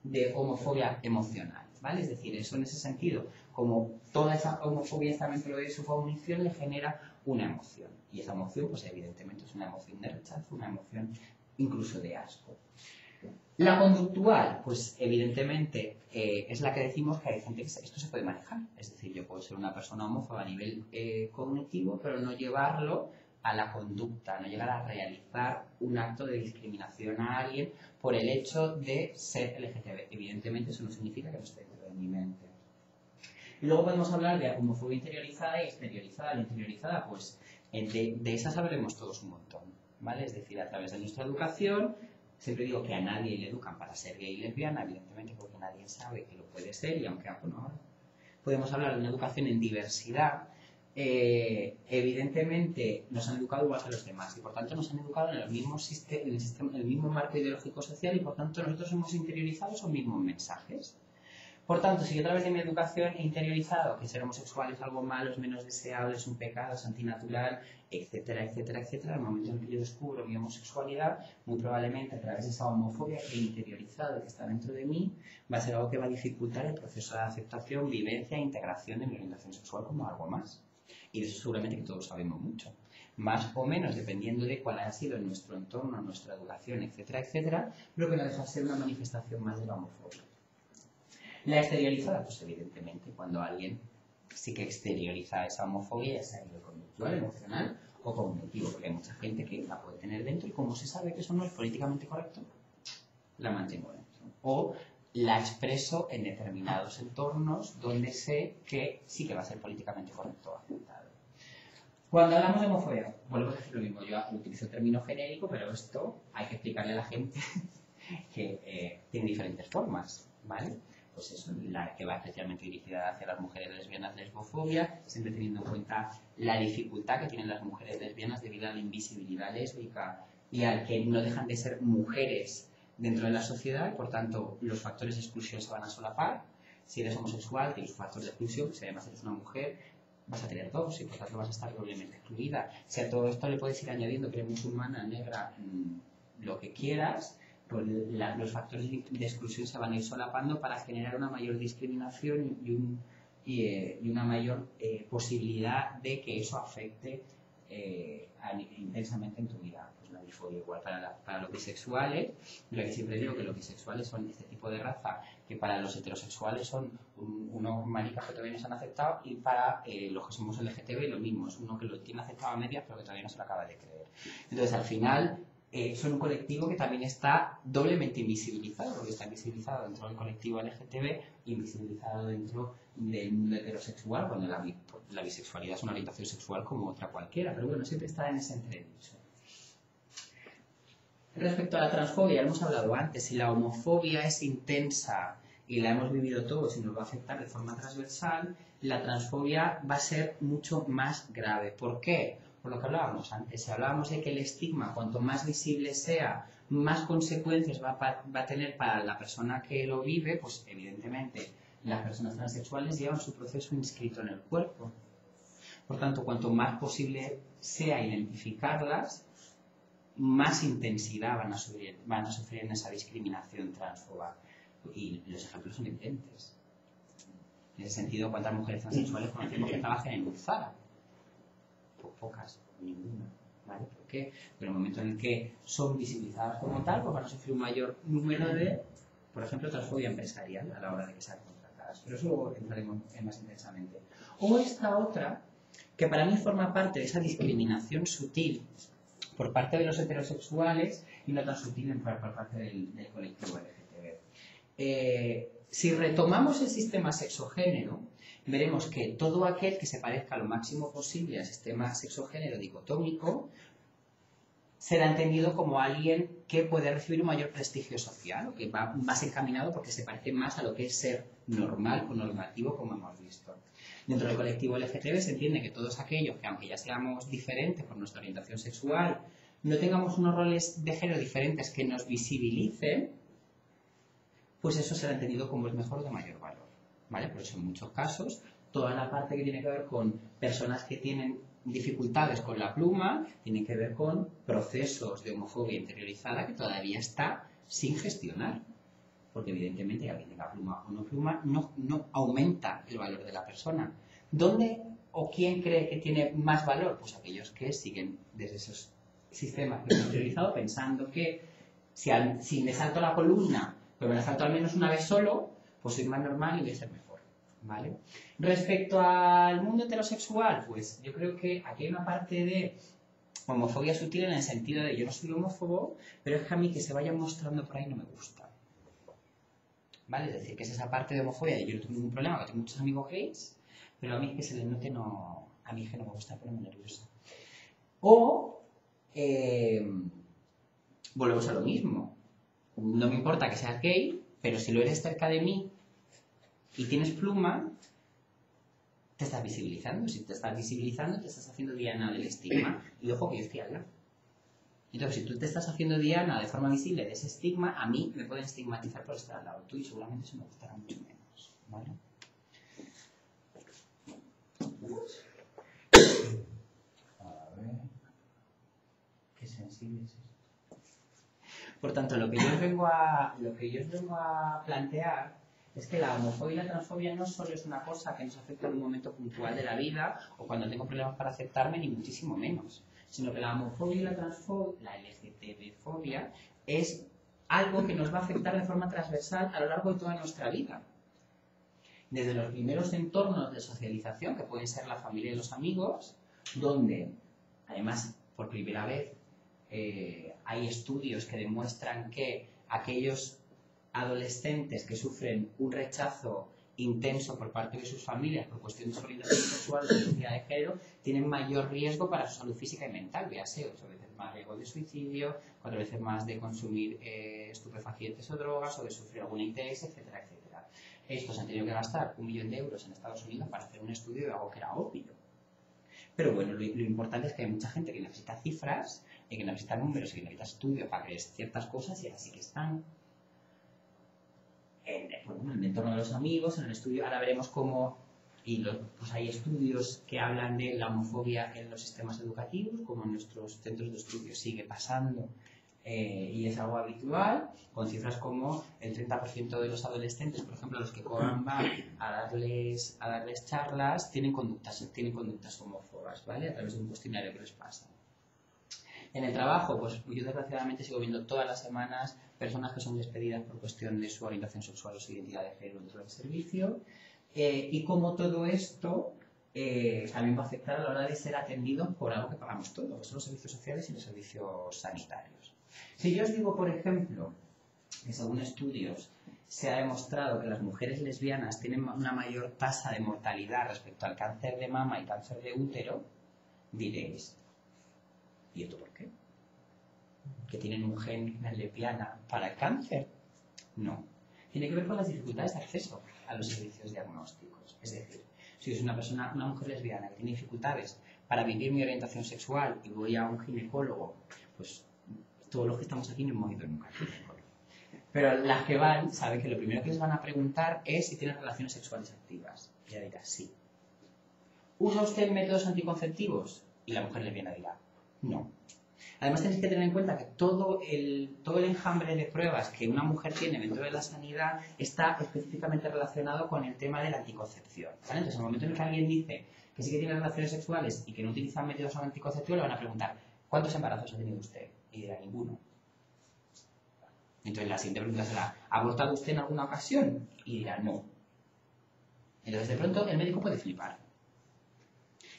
de homofobia emocional, ¿vale? Es decir, eso en ese sentido, como toda esa homofobia está dentro de su cognición, le genera una emoción. Y esa emoción, pues evidentemente es una emoción de rechazo, una emoción incluso de asco. La conductual, pues evidentemente es la que decimos que hay gente que esto se puede manejar. Es decir, yo puedo ser una persona homófoba a nivel cognitivo, pero no llevarlo a la conducta, no llegar a realizar un acto de discriminación a alguien por el hecho de ser LGTB. Evidentemente eso no significa que no esté dentro de mi mente. Y luego podemos hablar de homofobia interiorizada y exteriorizada. La interiorizada, pues de esa sabremos todos un montón, ¿vale? Es decir, a través de nuestra educación. Siempre digo que a nadie le educan para ser gay y lesbiana, evidentemente porque nadie sabe que lo puede ser, y aunque bueno, podemos hablar de una educación en diversidad, evidentemente nos han educado igual que los demás y por tanto nos han educado en el mismo marco ideológico social y por tanto nosotros hemos interiorizado esos mismos mensajes. Por tanto, si yo a través de mi educación he interiorizado que ser homosexual es algo malo, es menos deseable, es un pecado, es antinatural, etcétera, etcétera, etcétera, en el momento en que yo descubro mi homosexualidad, muy probablemente a través de esa homofobia que he interiorizado, que está dentro de mí, va a ser algo que va a dificultar el proceso de aceptación, vivencia e integración de mi orientación sexual como algo más. Y de eso seguramente que todos sabemos mucho. Más o menos, dependiendo de cuál haya sido nuestro entorno, nuestra educación, etcétera, etcétera, lo que no deja de ser una manifestación más de la homofobia. La exteriorizada, pues evidentemente, cuando alguien sí que exterioriza esa homofobia, ya sea a nivel conductual, emocional o cognitivo, porque hay mucha gente que la puede tener dentro y como se sabe que eso no es políticamente correcto, la mantengo dentro. O la expreso en determinados entornos donde sé que sí que va a ser políticamente correcto o aceptado. Cuando hablamos de homofobia, vuelvo a decir lo mismo, yo utilizo el término genérico, pero esto hay que explicarle a la gente que tiene diferentes formas, ¿vale? Pues eso, la que va especialmente dirigida hacia las mujeres lesbianas, lesbofobia, siempre teniendo en cuenta la dificultad que tienen las mujeres lesbianas debido a la invisibilidad lésbica y al que no dejan de ser mujeres dentro de la sociedad y por tanto los factores de exclusión se van a solapar. Si eres homosexual, tienes un factor de exclusión, si además eres una mujer, vas a tener dos y por tanto vas a estar doblemente excluida. Si a todo esto le puedes ir añadiendo que eres musulmana, negra, lo que quieras, pues los factores de exclusión se van a ir solapando para generar una mayor discriminación y una mayor posibilidad de que eso afecte intensamente en tu vida. Pues la bifobia igual para los bisexuales, lo que siempre digo que los bisexuales son este tipo de raza que para los heterosexuales son unos maricas que todavía no se han aceptado y para los que somos LGTB lo mismo, es uno que lo tiene aceptado a medias pero que todavía no se lo acaba de creer. Entonces al final son un colectivo que también está doblemente invisibilizado, porque está invisibilizado dentro del colectivo LGTB, invisibilizado dentro del mundo heterosexual, cuando la bisexualidad es una orientación sexual como otra cualquiera, pero bueno, siempre está en ese entredicho. Respecto a la transfobia, hemos hablado antes, si la homofobia es intensa y la hemos vivido todos y nos va a afectar de forma transversal, la transfobia va a ser mucho más grave. ¿Por qué? Por lo que hablábamos antes. Si hablábamos de que el estigma, cuanto más visible sea, más consecuencias va a tener para la persona que lo vive, pues evidentemente las personas transexuales llevan su proceso inscrito en el cuerpo. Por tanto, cuanto más posible sea identificarlas, más intensidad van a sufrir en esa discriminación transfoba. Y los ejemplos son evidentes. En ese sentido, ¿cuántas mujeres transexuales conocemos que trabajan en un Zara? Pocas, ninguna. ¿Vale? ¿Por qué? Pero en el momento en el que son visibilizadas como tal, pues van a sufrir un mayor número de, por ejemplo, transfobia empresarial a la hora de que sean contratadas. Pero eso entraremos más intensamente. O esta otra, que para mí forma parte de esa discriminación sutil por parte de los heterosexuales y no tan sutil por parte del colectivo LGTB. Si retomamos el sistema sexogénero, veremos que todo aquel que se parezca lo máximo posible al sistema sexogénero dicotómico será entendido como alguien que puede recibir un mayor prestigio social, o que va más encaminado porque se parece más a lo que es ser normal o normativo, como hemos visto. Dentro del colectivo LGTB se entiende que todos aquellos que, aunque ya seamos diferentes por nuestra orientación sexual, no tengamos unos roles de género diferentes que nos visibilicen, pues eso será entendido como el mejor o de mayor valor. ¿Vale? Por eso en muchos casos, toda la parte que tiene que ver con personas que tienen dificultades con la pluma, tiene que ver con procesos de homofobia interiorizada que todavía está sin gestionar. Porque evidentemente alguien tenga pluma o no pluma no aumenta el valor de la persona. ¿Dónde o quién cree que tiene más valor? Pues aquellos que siguen desde esos sistemas que hemos interiorizado pensando que si me salto la columna, pero me la salto al menos una vez solo, pues soy más normal y voy a ser mejor. ¿Vale? Respecto al mundo heterosexual, pues yo creo que aquí hay una parte de homofobia sutil en el sentido de yo no soy homófobo, pero es que a mí que se vaya mostrando por ahí no me gusta. ¿Vale? Es decir, que es esa parte de homofobia de yo no tengo ningún problema, que tengo muchos amigos gays, pero a mí que se les note no... A mí es que no me gusta ponerme nerviosa. O... volvemos a lo mismo. No me importa que seas gay, pero si lo eres cerca de mí y tienes pluma, te estás visibilizando. Si te estás visibilizando, te estás haciendo diana del estigma. Y ojo que yo estoy al lado. Entonces, si tú te estás haciendo diana de forma visible de ese estigma, a mí me pueden estigmatizar por estar al lado tuyo y seguramente eso me gustará mucho menos. ¿Vale? A ver. Qué sensible es esto. Por tanto, lo que yo os vengo a plantear es que la homofobia y la transfobia no solo es una cosa que nos afecta en un momento puntual de la vida o cuando tengo problemas para aceptarme, ni muchísimo menos, sino que la homofobia y la transfobia, la LGTB-fobia, es algo que nos va a afectar de forma transversal a lo largo de toda nuestra vida. Desde los primeros entornos de socialización, que pueden ser la familia y los amigos, donde, además, por primera vez, hay estudios que demuestran que aquellos adolescentes que sufren un rechazo intenso por parte de sus familias por cuestiones de orientación sexual o de identidad de género tienen mayor riesgo para su salud física y mental. Véase 8 veces más riesgo de suicidio, 4 veces más de consumir estupefacientes o drogas o de sufrir alguna ITS, etcétera, etcétera. Estos han tenido que gastar 1 millón de euros en Estados Unidos para hacer un estudio de algo que era obvio. Pero bueno, lo importante es que hay mucha gente que necesita cifras y que necesita números y que necesita estudios para creer ciertas cosas y así que están en el entorno de los amigos, en el estudio. Ahora veremos cómo pues hay estudios que hablan de la homofobia en los sistemas educativos, como en nuestros centros de estudio sigue pasando y es algo habitual, con cifras como el 30% de los adolescentes, por ejemplo, a los que Coban va a darles charlas, tienen conductas homófobas, ¿vale? A través de un cuestionario que les pasa. En el trabajo, pues yo desgraciadamente sigo viendo todas las semanas personas que son despedidas por cuestión de su orientación sexual o su identidad de género dentro del servicio, y cómo todo esto también va a afectar a la hora de ser atendidos por algo que pagamos todos, que son los servicios sociales y los servicios sanitarios. Si yo os digo, por ejemplo, que según estudios se ha demostrado que las mujeres lesbianas tienen una mayor tasa de mortalidad respecto al cáncer de mama y cáncer de útero, diréis, ¿y esto por qué? ¿Que tienen un gen lesbiana para el cáncer? No. tiene que ver con las dificultades de acceso a los servicios diagnósticos. Es decir, si es una mujer lesbiana que tiene dificultades para vivir mi orientación sexual y voy a un ginecólogo, pues todos los que estamos aquí no hemos ido nunca al ginecólogo. Pero las que van saben que lo primero que les van a preguntar es si tienen relaciones sexuales activas. Y ella dirá, sí. ¿Usa usted métodos anticonceptivos? Y la mujer lesbiana dirá, no. Además tenéis que tener en cuenta que todo el enjambre de pruebas que una mujer tiene dentro de la sanidad está específicamente relacionado con el tema de la anticoncepción, ¿vale? Entonces, en el momento en que alguien dice que sí que tiene relaciones sexuales y que no utiliza métodos anticonceptivos, le van a preguntar, ¿cuántos embarazos ha tenido usted? Y dirá, ninguno. Entonces, la siguiente pregunta será, ¿ha abortado usted en alguna ocasión? Y dirá, no. Entonces, de pronto, el médico puede flipar.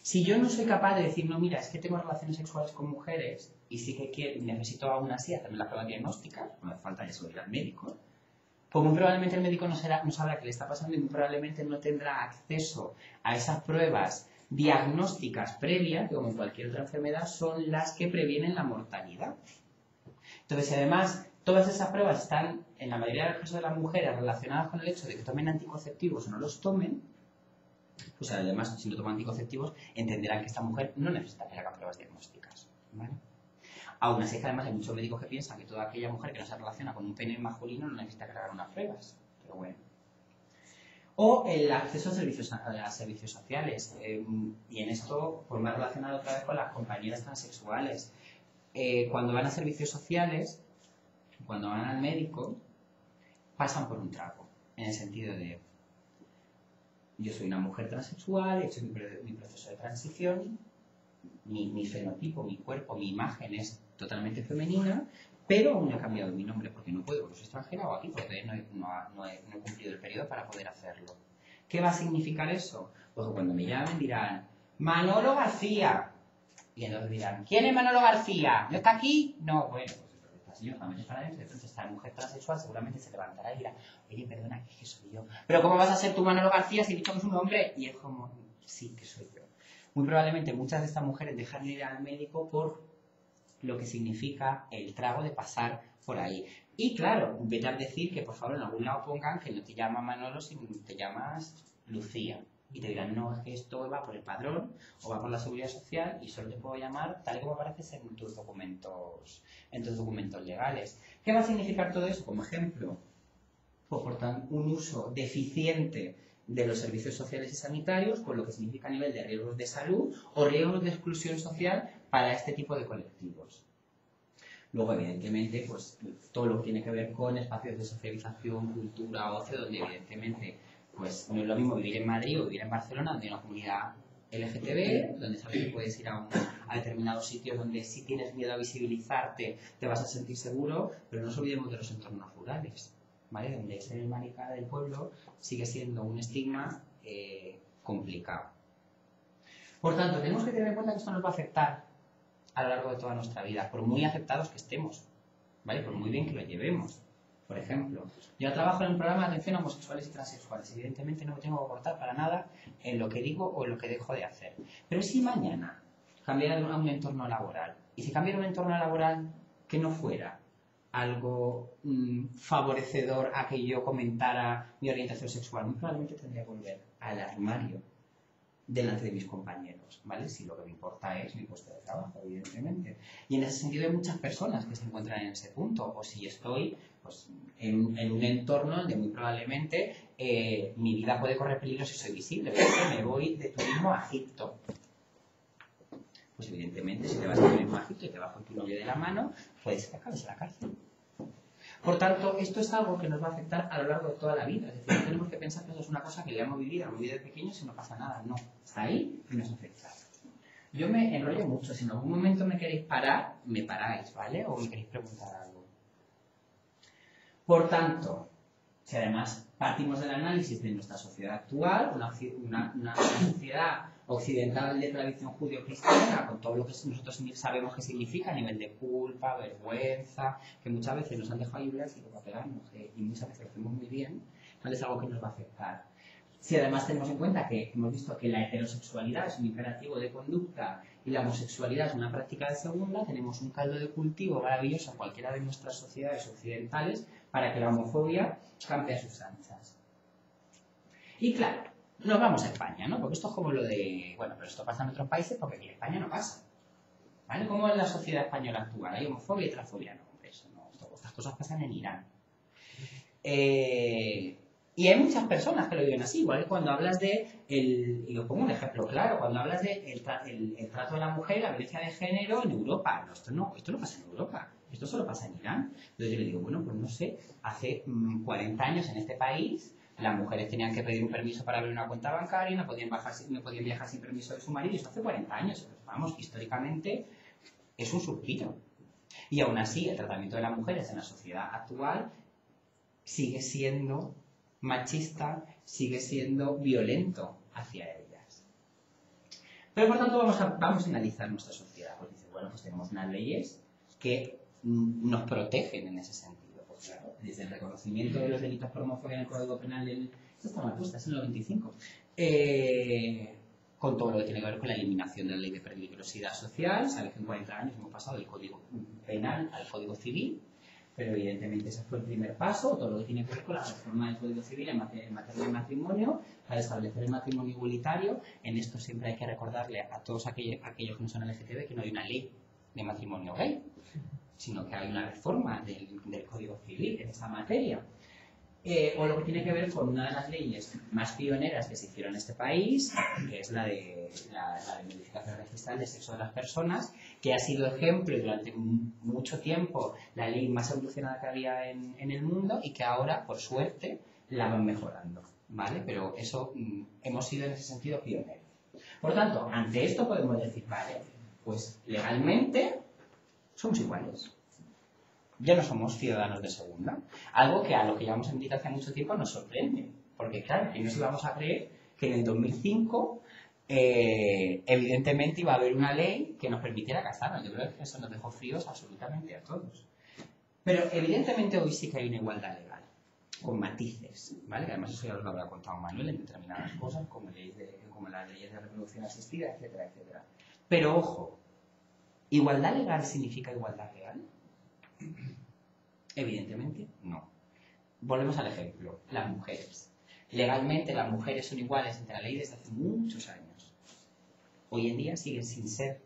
Si yo no soy capaz de decir, no, mira, es que tengo relaciones sexuales con mujeres y sí que necesito aún así hacerme la prueba diagnóstica, no hace falta eso de ir al médico, pues muy probablemente el médico no sabrá qué le está pasando y muy probablemente no tendrá acceso a esas pruebas diagnósticas previas, que como en cualquier otra enfermedad, son las que previenen la mortalidad. Entonces, si además todas esas pruebas están, en la mayoría de los casos de las mujeres, relacionadas con el hecho de que tomen anticonceptivos o no los tomen, pues además, si no toman anticonceptivos, entenderán que esta mujer no necesita que le haga pruebas diagnósticas, ¿vale? Aún así, es que además hay muchos médicos que piensan que toda aquella mujer que no se relaciona con un pene masculino no necesita que le hagan unas pruebas, pero bueno. O el acceso a servicios sociales, y en esto pues más relacionado otra vez con las compañeras transexuales. Cuando van a servicios sociales, cuando van al médico, pasan por un trago, en el sentido de yo soy una mujer transexual, he hecho mi proceso de transición, mi fenotipo, mi cuerpo, mi imagen es totalmente femenina, pero aún no he cambiado mi nombre porque no puedo, porque soy extranjera o aquí porque no he cumplido el periodo para poder hacerlo. ¿Qué va a significar eso? Pues que cuando me llamen dirán, Manolo García. Y entonces dirán, ¿quién es Manolo García? ¿No está aquí? No, bueno, pues esta señora solamente está adentro, entonces esta mujer transexual seguramente se levantará y dirá, oye, perdona, que soy yo. Pero ¿cómo vas a ser tú Manolo García si he dicho que es un hombre? Y es como, sí, que soy yo. Muy probablemente muchas de estas mujeres dejan de ir al médico por lo que significa el trago de pasar por ahí. Y claro, vete a decir que por favor en algún lado pongan que no te llamas Manolo, sino te llamas Lucía. Y te dirán, no, es que esto va por el padrón o va por la seguridad social y solo te puedo llamar tal y como apareces en tus documentos legales. ¿Qué va a significar todo eso? Como ejemplo, pues por tanto, un uso deficiente de los servicios sociales y sanitarios, con lo que significa a nivel de riesgos de salud o riesgos de exclusión social para este tipo de colectivos. Luego, evidentemente, pues todo lo que tiene que ver con espacios de socialización, cultura, ocio, donde evidentemente pues no es lo mismo vivir en Madrid o vivir en Barcelona, donde hay una comunidad LGTB, donde sabes que puedes ir a determinados sitios donde si tienes miedo a visibilizarte te vas a sentir seguro, pero no nos olvidemos de los entornos rurales, ¿vale? Donde ser el marica del pueblo sigue siendo un estigma complicado. Por tanto, tenemos que tener en cuenta que esto nos va a afectar a lo largo de toda nuestra vida, por muy aceptados que estemos, ¿vale? Por muy bien que lo llevemos. Por ejemplo, yo trabajo en un programa de atención a homosexuales y transexuales. Evidentemente no me tengo que aportar para nada en lo que digo o en lo que dejo de hacer. Pero si mañana cambiara a un entorno laboral, y si cambiara un entorno laboral que no fuera algo favorecedor a que yo comentara mi orientación sexual, muy probablemente tendría que volver al armario delante de mis compañeros, ¿vale? Si lo que me importa es mi puesto de trabajo, evidentemente. Y en ese sentido hay muchas personas que se encuentran en ese punto, o si estoy pues, en un entorno donde muy probablemente mi vida puede correr peligro si soy visible. Porque me voy de turismo a Egipto. Pues evidentemente si te vas de turismo a Egipto y te vas con tu novio de la mano, puedes que acabes en la cárcel. Por tanto, esto es algo que nos va a afectar a lo largo de toda la vida. Es decir, no tenemos que pensar que eso es una cosa que ya hemos vivido de pequeños y no pasa nada. No, está ahí y nos afecta. Yo me enrollo mucho. Si en algún momento me queréis parar, me paráis, ¿vale? O me queréis preguntar algo. Por tanto, si además partimos del análisis de nuestra sociedad actual, una sociedad occidental de tradición judío-cristiana, con todo lo que nosotros sabemos que significa a nivel de culpa, vergüenza, que muchas veces nos han dejado ahí y para pegarnos, y muchas veces lo hacemos muy bien, ¿vale? Es algo que nos va a afectar. Si además tenemos en cuenta que hemos visto que la heterosexualidad es un imperativo de conducta y la homosexualidad es una práctica de segunda, tenemos un caldo de cultivo maravilloso en cualquiera de nuestras sociedades occidentales para que la homofobia campe a sus anchas. Y claro, nos vamos a España, ¿no? Porque esto es como lo de, bueno, pero esto pasa en otros países porque aquí en España no pasa. ¿Vale? ¿Cómo es la sociedad española actual? ¿Hay homofobia y transfobia? No, hombre, eso no. Estas cosas pasan en Irán. Y hay muchas personas que lo viven así, igual que cuando hablas y os pongo un ejemplo claro, cuando hablas el trato de la mujer, la violencia de género en Europa. No, esto no pasa en Europa, esto solo pasa en Irán. Entonces yo le digo, bueno, pues no sé, hace 40 años en este país las mujeres tenían que pedir un permiso para abrir una cuenta bancaria, no podían viajar sin permiso de su marido, y eso hace 40 años. Vamos, históricamente es un suspiro. Y aún así, el tratamiento de las mujeres en la sociedad actual sigue siendo machista, sigue siendo violento hacia ellas. Pero por tanto vamos a analizar nuestra sociedad. Pues dice, bueno, pues tenemos unas leyes que nos protegen en ese sentido. Pues claro, desde el reconocimiento de los delitos por homofobia en el Código Penal esto está mal puesta, es en el 95. Con todo lo que tiene que ver con la eliminación de la ley de peligrosidad social. Sabes que en 40 años hemos pasado del Código Penal al Código Civil, pero evidentemente ese fue el primer paso, todo lo que tiene que ver con la reforma del Código Civil en materia de matrimonio, para establecer el matrimonio igualitario. En esto siempre hay que recordarle a todos aquellos que no son LGTB que no hay una ley de matrimonio gay, sino que hay una reforma del Código Civil en esa materia. O lo que tiene que ver con una de las leyes más pioneras que se hicieron en este país, que es la de modificación registral de sexo de las personas, que ha sido ejemplo y durante mucho tiempo la ley más evolucionada que había en el mundo y que ahora, por suerte, la van mejorando, ¿vale? Pero eso, hemos sido en ese sentido pioneros. Por tanto, ante esto podemos decir, vale, pues legalmente somos iguales. Ya no somos ciudadanos de segunda. Algo que a lo que llevamos en militancia hace mucho tiempo nos sorprende. Porque claro, y no se vamos a creer que en el 2005 evidentemente iba a haber una ley que nos permitiera casarnos. Yo creo que eso nos dejó fríos absolutamente a todos. Pero evidentemente hoy sí que hay una igualdad legal, con matices, ¿vale? Que además eso ya os lo habrá contado Manuel en determinadas cosas, como las leyes de reproducción asistida, etcétera, etcétera. Pero ojo, ¿igualdad legal significa igualdad real? Evidentemente no. Volvemos al ejemplo, las mujeres. Legalmente las mujeres son iguales ante la ley desde hace muchos años. Hoy en día siguen sin ser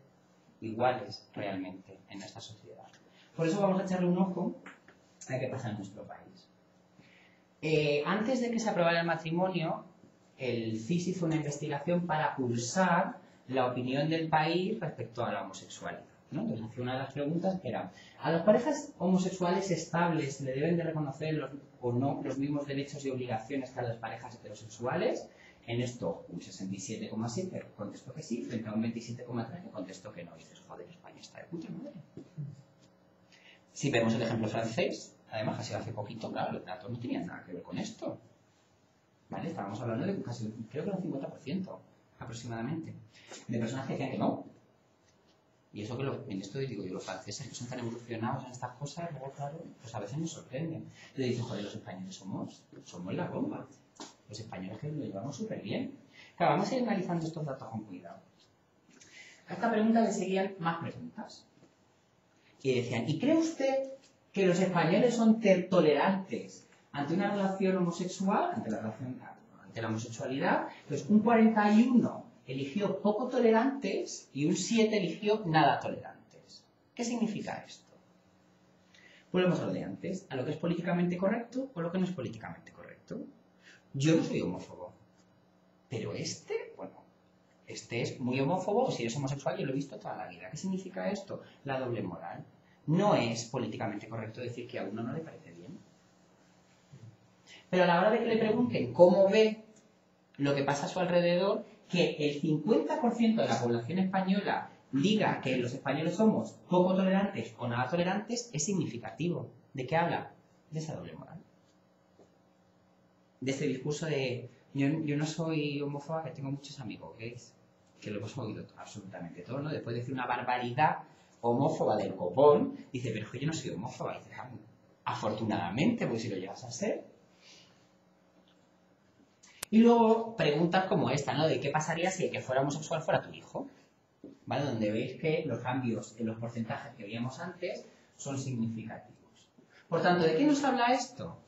iguales realmente en esta sociedad. Por eso vamos a echarle un ojo a qué pasa en nuestro país. Antes de que se aprobara el matrimonio, el CIS hizo una investigación para pulsar la opinión del país respecto a la homosexualidad, ¿no? Entonces hacía una de las preguntas que era: ¿a las parejas homosexuales estables le deben de reconocer o no los mismos derechos y obligaciones que a las parejas heterosexuales? En esto un 67,7 contestó que sí, frente a un 27,3 que contestó que no. Y dices, joder, España está de puta madre. Si vemos el ejemplo francés, además ha sido hace poquito, claro, los datos no tenían nada que ver con esto, ¿vale? Estábamos hablando de casi, creo que un 50% aproximadamente, de personas que decían que no. Y eso que en esto digo yo, los franceses que son tan evolucionados en estas cosas, luego claro, pues a veces nos sorprenden. Le dicen, joder, los españoles somos la bomba. Los españoles que lo llevamos súper bien. Claro, vamos a ir analizando estos datos con cuidado. A esta pregunta le seguían más preguntas. Y decían, ¿y cree usted que los españoles son tolerantes ante una relación homosexual, ante la homosexualidad? Pues un 41 eligió poco tolerantes y un 7 eligió nada tolerantes. ¿Qué significa esto? Volvemos a lo de antes, a lo que es políticamente correcto o lo que no es políticamente correcto. Yo no soy homófobo, pero bueno, este es muy homófobo, o si eres homosexual yo lo he visto toda la vida. ¿Qué significa esto? La doble moral. No es políticamente correcto decir que a uno no le parece bien. Pero a la hora de que le pregunten cómo ve lo que pasa a su alrededor, que el 50% de la población española diga que los españoles somos poco tolerantes o nada tolerantes, es significativo. ¿De qué habla? De esa doble moral. De este discurso de yo no soy homófoba, que tengo muchos amigos gays, que lo hemos oído absolutamente todo, ¿no? Después de decir una barbaridad homófoba del copón, dice, pero es que yo no soy homófoba. Y dice, afortunadamente, pues si lo llegas a ser. Y luego preguntas como esta, ¿no? De qué pasaría si el que fuera homosexual fuera tu hijo. ¿vale? Donde veis que los cambios en los porcentajes que veíamos antes son significativos. Por tanto, ¿de qué nos habla esto?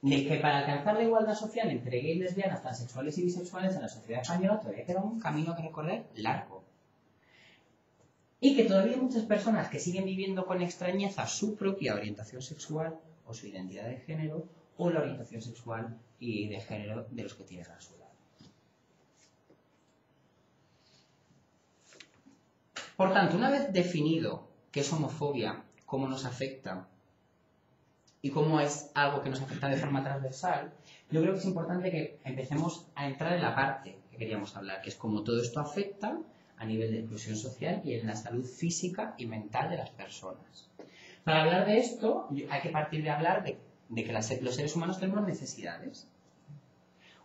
De que para alcanzar la igualdad social entre gays, lesbianas, transexuales y bisexuales en la sociedad española todavía queda un camino que recorrer largo. Y que todavía hay muchas personas que siguen viviendo con extrañeza su propia orientación sexual o su identidad de género o la orientación sexual y de género de los que tienen a su lado. Por tanto, una vez definido qué es homofobia, cómo nos afecta y cómo es algo que nos afecta de forma transversal, yo creo que es importante que empecemos a entrar en la parte que queríamos hablar, que es cómo todo esto afecta a nivel de exclusión social y en la salud física y mental de las personas. Para hablar de esto, hay que partir de hablar de que los seres humanos tenemos necesidades.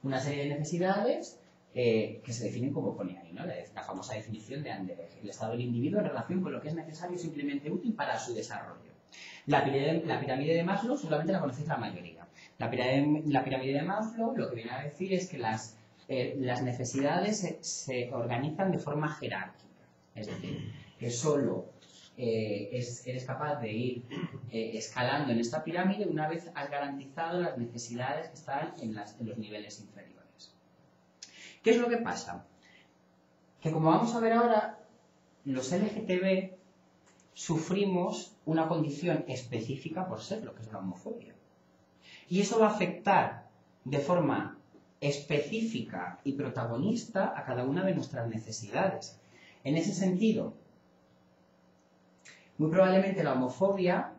Una serie de necesidades que se definen como pone ahí, ¿no? La famosa definición de Anderlecht, el estado del individuo en relación con lo que es necesario y simplemente útil para su desarrollo. La pirámide de Maslow seguramente la conocéis la mayoría. La pirámide de Maslow lo que viene a decir es que las necesidades se organizan de forma jerárquica. Es decir, que solo eres capaz de ir escalando en esta pirámide una vez has garantizado las necesidades que están en los niveles inferiores. ¿Qué es lo que pasa? Que como vamos a ver ahora, los LGTB sufrimos una condición específica por ser lo que es la homofobia. Y eso va a afectar de forma específica y protagonista a cada una de nuestras necesidades. En ese sentido, muy probablemente la homofobia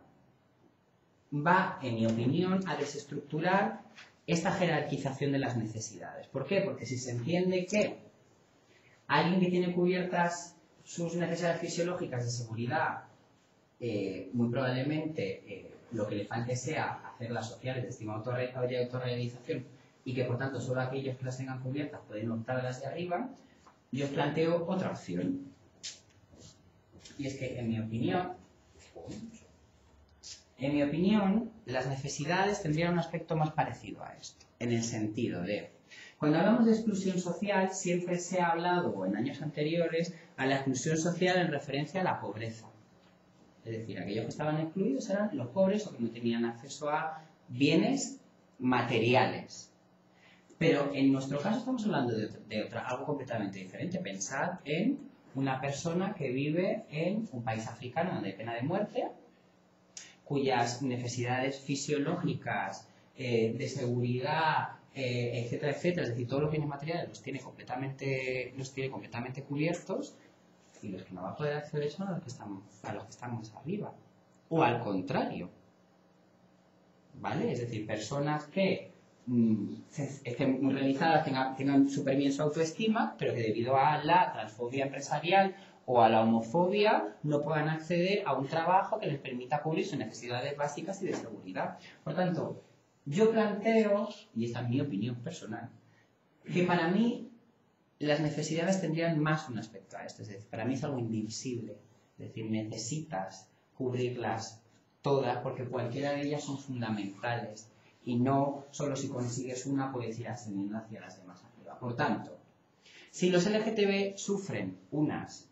va, en mi opinión, a desestructurar esta jerarquización de las necesidades. ¿Por qué? Porque si se entiende que alguien que tiene cubiertas sus necesidades fisiológicas de seguridad, muy probablemente lo que le falte sea hacer las sociales de estima y autorrealización, y que por tanto solo aquellos que las tengan cubiertas pueden optar a las de arriba, yo os planteo otra opción. Y es que, en mi opinión, las necesidades tendrían un aspecto más parecido a esto, en el sentido de, cuando hablamos de exclusión social, siempre se ha hablado, o en años anteriores, a la exclusión social en referencia a la pobreza. Es decir, aquellos que estaban excluidos eran los pobres o que no tenían acceso a bienes materiales. Pero en nuestro caso estamos hablando de algo completamente diferente. Pensad en una persona que vive en un país africano donde hay pena de muerte, cuyas necesidades fisiológicas, de seguridad, etcétera, etcétera, es decir, todos los bienes materiales los tiene completamente cubiertos, y los que no va a poder acceder son a los que están más arriba. O al contrario, ¿vale? Es decir, personas que estén muy realizadas, tengan súper bien su autoestima, pero que debido a la transfobia empresarial o a la homofobia no puedan acceder a un trabajo que les permita cubrir sus necesidades básicas y de seguridad. Por tanto, yo planteo, y esta es mi opinión personal, que para mí las necesidades tendrían más un aspecto a esto. Es decir, para mí es algo indivisible. Es decir, necesitas cubrirlas todas porque cualquiera de ellas son fundamentales. Y no solo si consigues una puedes ir ascendiendo hacia las demás arriba. Por tanto, si los LGTB sufren unas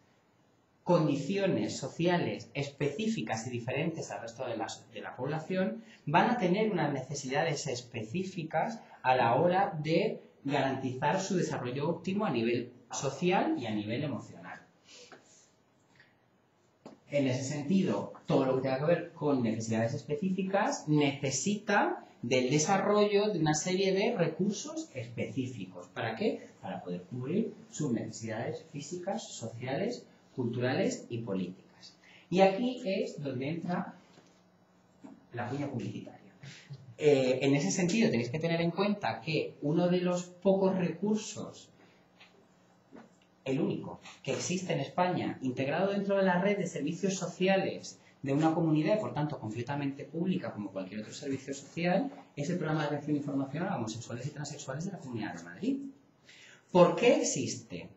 condiciones sociales específicas y diferentes al resto de la población, van a tener unas necesidades específicas a la hora de garantizar su desarrollo óptimo a nivel social y a nivel emocional. En ese sentido, todo lo que tenga que ver con necesidades específicas necesita del desarrollo de una serie de recursos específicos. ¿Para qué? Para poder cubrir sus necesidades físicas, sociales, culturales y políticas. Y aquí es donde entra la cuña publicitaria. En ese sentido, tenéis que tener en cuenta que uno de los pocos recursos, el único, que existe en España, integrado dentro de la red de servicios sociales de una comunidad, por tanto, completamente pública, como cualquier otro servicio social, es el programa de atención e información a homosexuales y transexuales de la Comunidad de Madrid. ¿Por qué existe?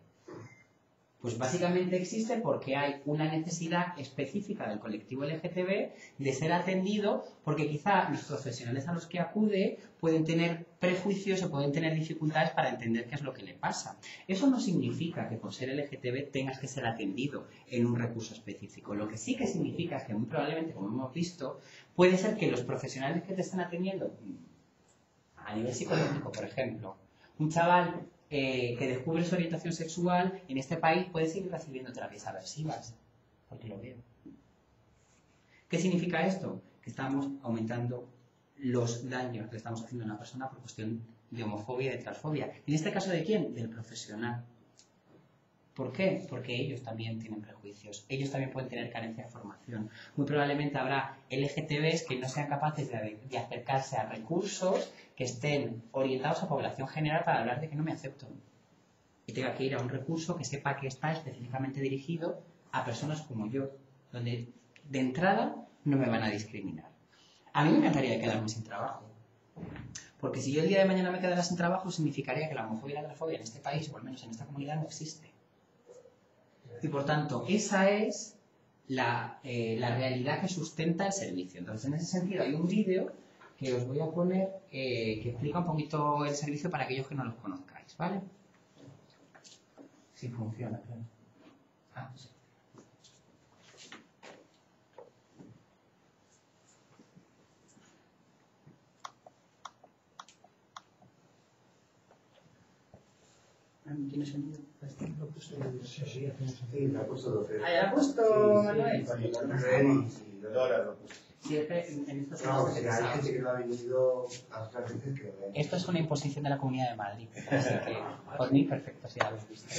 Pues básicamente existe porque hay una necesidad específica del colectivo LGTB de ser atendido, porque quizá los profesionales a los que acude pueden tener prejuicios o pueden tener dificultades para entender qué es lo que le pasa. Eso no significa que por ser LGTB tengas que ser atendido en un recurso específico. Lo que sí que significa es que muy probablemente, como hemos visto, puede ser que los profesionales que te están atendiendo a nivel psicológico, por ejemplo, un chaval que descubre su orientación sexual en este país puede seguir recibiendo terapias aversivas, porque lo veo. ¿Qué significa esto? Que estamos aumentando los daños que le estamos haciendo a una persona por cuestión de homofobia y de transfobia. ¿En este caso de quién? Del profesional. ¿Por qué? Porque ellos también tienen prejuicios, ellos también pueden tener carencia de formación. Muy probablemente habrá LGTBs que no sean capaces de acercarse a recursos que estén orientados a población general para hablar de que no me acepto. Y tenga que ir a un recurso que sepa que está específicamente dirigido a personas como yo, donde de entrada no me van a discriminar. A mí me encantaría quedarme sin trabajo. Porque si yo el día de mañana me quedara sin trabajo, significaría que la homofobia y la transfobia en este país, o al menos en esta comunidad, no existe. Y por tanto, esa es la realidad que sustenta el servicio. Entonces, en ese sentido, hay un vídeo que os voy a poner que explica un poquito el servicio para aquellos que no los conozcáis, ¿vale? Si funciona, claro. Ah, sí. ¿Tiene sentido? Sí, me ha puesto 12. ¿Ah, ya lo ha puesto Manuel? Sí, es que en estos No, o sea, hay gente que no ha venido a otras veces que ven. Esto es una imposición de la Comunidad de Madrid, así que por mí perfecto, si ya lo habéis visto.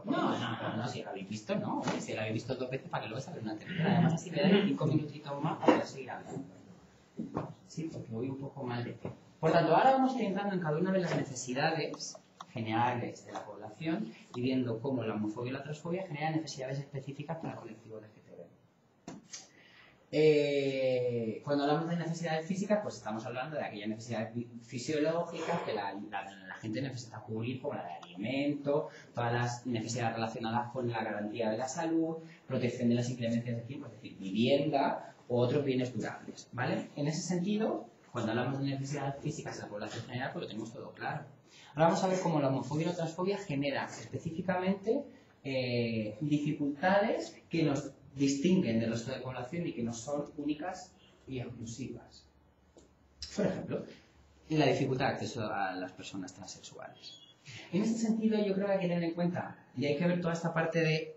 No, si lo habéis visto, no. Si lo habéis visto 2 veces, ¿para que lo vais a ver una tercera? Además, así me dais 5 minutitos más para poder seguir hablando. Sí, porque voy un poco mal de tiempo. Por tanto, ahora vamos a ir entrando en cada una de las necesidades generales de la población y viendo cómo la homofobia y la transfobia generan necesidades específicas para el colectivo LGTB. Cuando hablamos de necesidades físicas, pues estamos hablando de aquellas necesidades fisiológicas que la gente necesita cubrir, como la de alimento, todas las necesidades relacionadas con la garantía de la salud, protección de las inclemencias de tiempo, es decir, vivienda u otros bienes durables, ¿vale? En ese sentido, cuando hablamos de necesidades físicas de la población general, pues lo tenemos todo claro. Ahora vamos a ver cómo la homofobia y la transfobia generan específicamente dificultades que nos distinguen del resto de población y que no son únicas y exclusivas. Por ejemplo, la dificultad de acceso a las personas transexuales. En este sentido, yo creo que hay que tener en cuenta, y hay que ver toda esta parte de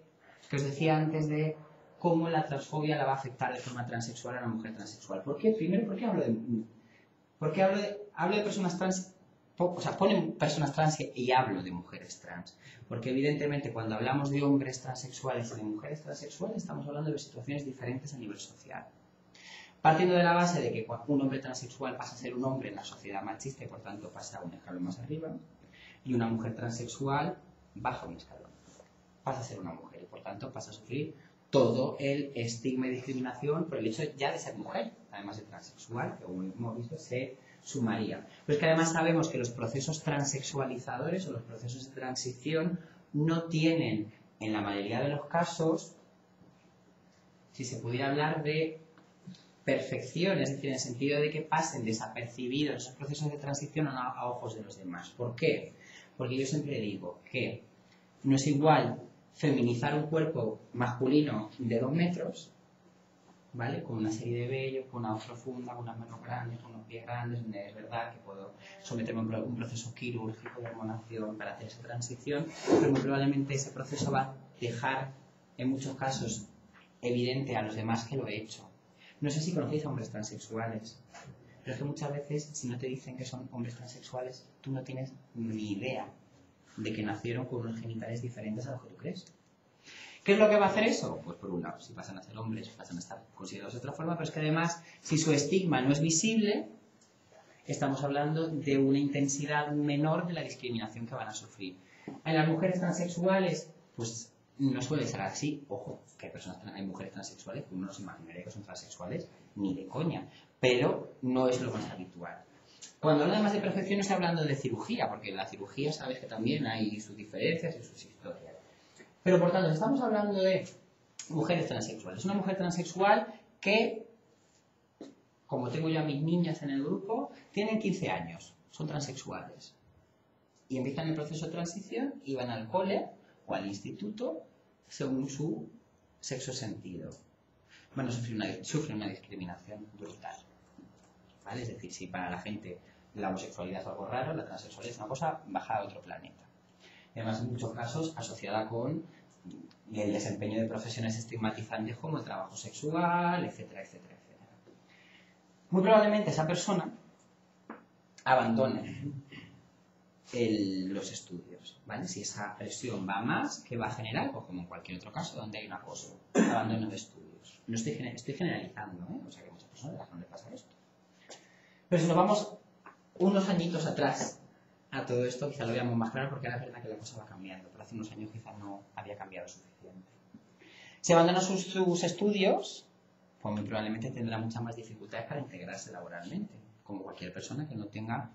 que os decía antes de cómo la transfobia la va a afectar de forma transexual a una mujer transexual. ¿Por qué? Primero, ¿por qué hablo de personas trans? O sea, ponen personas trans y hablo de mujeres trans. Porque evidentemente cuando hablamos de hombres transexuales y de mujeres transexuales estamos hablando de situaciones diferentes a nivel social. Partiendo de la base de que un hombre transexual pasa a ser un hombre en la sociedad machista y por tanto pasa a un escalón más arriba, y una mujer transexual baja un escalón, pasa a ser una mujer y por tanto pasa a sufrir todo el estigma y discriminación por el hecho ya de ser mujer, además de transexual, que como hemos visto se sumaría. Pero es que además sabemos que los procesos transexualizadores o los procesos de transición no tienen, en la mayoría de los casos, si se pudiera hablar de perfección, es decir, en el sentido de que pasen desapercibidos esos procesos de transición a ojos de los demás. ¿Por qué? Porque yo siempre digo que no es igual feminizar un cuerpo masculino de 2 metros, ¿vale? Con una serie de vellos, con una voz profunda, con unas manos grandes, con unos pies grandes, donde es verdad que puedo someterme a un proceso quirúrgico de hormonación para hacer esa transición, pero muy probablemente ese proceso va a dejar, en muchos casos, evidente a los demás que lo he hecho. No sé si conocéis a hombres transexuales, pero es que muchas veces, si no te dicen que son hombres transexuales, tú no tienes ni idea de que nacieron con unos genitales diferentes a los que tú crees. ¿Qué es lo que va a hacer eso? Pues por un lado, si pasan a ser hombres, pasan a estar considerados de otra forma, pero es que además, si su estigma no es visible, estamos hablando de una intensidad menor de la discriminación que van a sufrir. En las mujeres transexuales, pues no suele ser así. Ojo, que hay mujeres transexuales que uno no se imaginaría que son transexuales ni de coña, pero no es lo más habitual. Cuando hablo además de perfección no estoy hablando de cirugía, porque en la cirugía sabes que también hay sus diferencias y sus historias. Pero por tanto, estamos hablando de mujeres transexuales. Una mujer transexual que, como tengo yo a mis niñas en el grupo, tienen 15 años, son transexuales. Y empiezan el proceso de transición y van al cole o al instituto según su sexo sentido. Van a sufrir una discriminación brutal. ¿Vale? Es decir, si para la gente la homosexualidad es algo raro, la transexualidad es una cosa bajada a otro planeta. Además, en muchos casos asociada con el desempeño de profesiones estigmatizantes como el trabajo sexual, etcétera, etcétera, etcétera. Muy probablemente esa persona abandone los estudios, ¿vale? Si esa presión va más, ¿qué va a generar? Pues como en cualquier otro caso donde hay un acoso, abandono de estudios. No estoy generalizando, ¿eh? O sea que a muchas personas no les pasa esto. Pero si nos vamos unos añitos atrás a todo esto, quizá lo veamos más claro porque ahora es verdad que la cosa va cambiando, pero hace unos años quizá no había cambiado suficiente. Si abandona sus estudios, pues muy probablemente tendrá muchas más dificultades para integrarse laboralmente, como cualquier persona que no tenga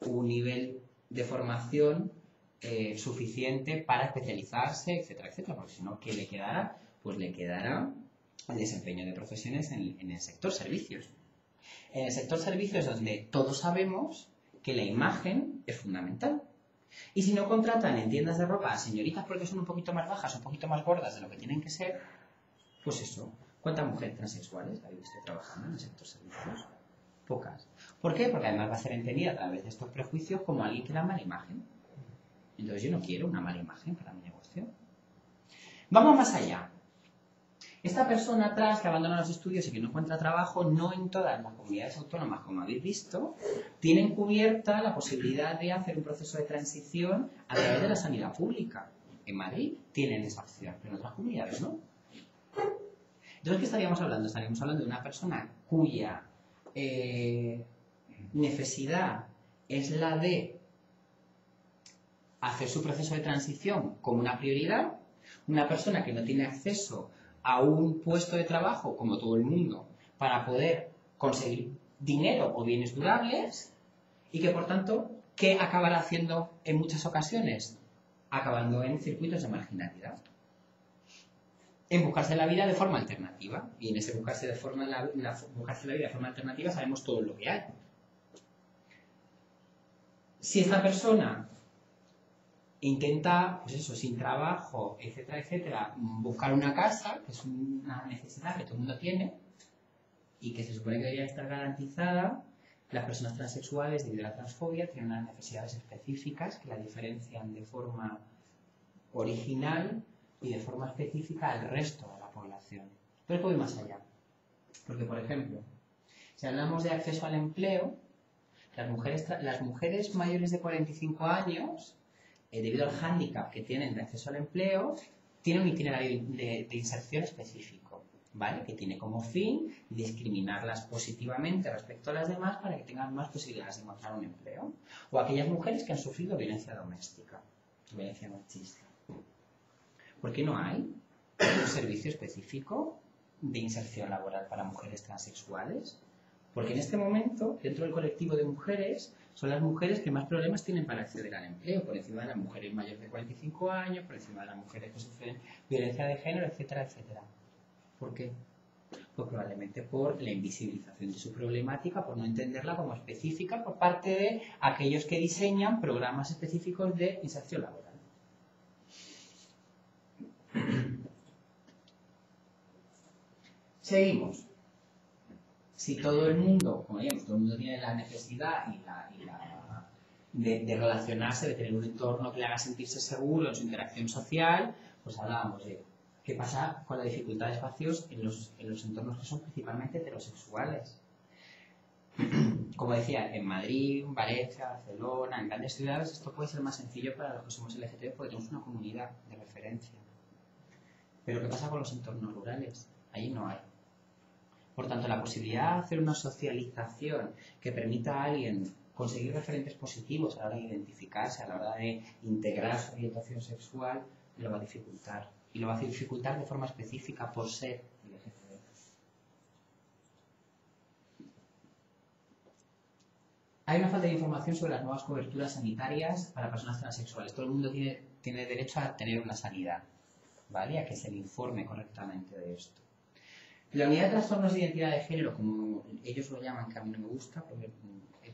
un nivel de formación suficiente para especializarse, etcétera, etcétera, porque si no, ¿qué le quedará? Pues le quedará el desempeño de profesiones en el sector servicios. En el sector servicios donde todos sabemos que la imagen es fundamental. Y si no contratan en tiendas de ropa a señoritas porque son un poquito más bajas, un poquito más gordas de lo que tienen que ser, pues eso. ¿Cuántas mujeres transexuales hay usted trabajando en el sector servicios? Pocas. ¿Por qué? Porque además va a ser entendida a través de estos prejuicios como alguien que da mala imagen. Entonces yo no quiero una mala imagen para mi negocio. Vamos más allá. Esta persona atrás que abandona los estudios y que no encuentra trabajo, no en todas las comunidades autónomas, como habéis visto, tienen cubierta la posibilidad de hacer un proceso de transición a través de la sanidad pública. En Madrid tienen esa opción, pero en otras comunidades no. Entonces, ¿qué estaríamos hablando? Estaríamos hablando de una persona cuya necesidad es la de hacer su proceso de transición como una prioridad, una persona que no tiene acceso a un puesto de trabajo, como todo el mundo, para poder conseguir dinero o bienes durables, y que por tanto, ¿qué acabará haciendo en muchas ocasiones? Acabando en circuitos de marginalidad. En buscarse la vida de forma alternativa. Y en ese buscarse la vida de forma alternativa sabemos todo lo que hay. Si esta persona intenta, pues eso, sin trabajo, etcétera, etcétera, buscar una casa, que es una necesidad que todo el mundo tiene y que se supone que debería estar garantizada, las personas transexuales, debido a la transfobia, tienen unas necesidades específicas que la diferencian de forma original y de forma específica al resto de la población. Pero puedo ir más allá. Porque, por ejemplo, si hablamos de acceso al empleo, las mujeres mayores de 45 años, debido al hándicap que tienen de acceso al empleo, tienen un itinerario de inserción específico, ¿vale? Que tiene como fin discriminarlas positivamente respecto a las demás para que tengan más posibilidades de encontrar un empleo. O aquellas mujeres que han sufrido violencia doméstica, violencia machista. ¿Por qué no hay un servicio específico de inserción laboral para mujeres transexuales? Porque en este momento, dentro del colectivo de mujeres, son las mujeres que más problemas tienen para acceder al empleo, por encima de las mujeres mayores de 45 años, por encima de las mujeres que sufren violencia de género, etcétera, etcétera. ¿Por qué? Pues probablemente por la invisibilización de su problemática, por no entenderla como específica por parte de aquellos que diseñan programas específicos de inserción laboral. Seguimos. Si todo el mundo, como digamos, todo el mundo tiene la necesidad de relacionarse, de tener un entorno que le haga sentirse seguro en su interacción social, pues hablábamos de qué pasa con la dificultad de espacios en los entornos que son principalmente heterosexuales. Como decía, en Madrid, Valencia, Barcelona, en grandes ciudades, esto puede ser más sencillo para los que somos LGTB porque tenemos una comunidad de referencia. Pero ¿qué pasa con los entornos rurales? Allí no hay. Por tanto, la posibilidad de hacer una socialización que permita a alguien conseguir referentes positivos a la hora de identificarse, a la hora de integrar su orientación sexual, lo va a dificultar. Y lo va a dificultar de forma específica por ser LGTB. hay una falta de información sobre las nuevas coberturas sanitarias para personas transexuales. Todo el mundo tiene derecho a tener una sanidad, ¿vale? A que se le informe correctamente de esto. La unidad de trastornos de identidad de género, como ellos lo llaman, que a mí no me gusta, porque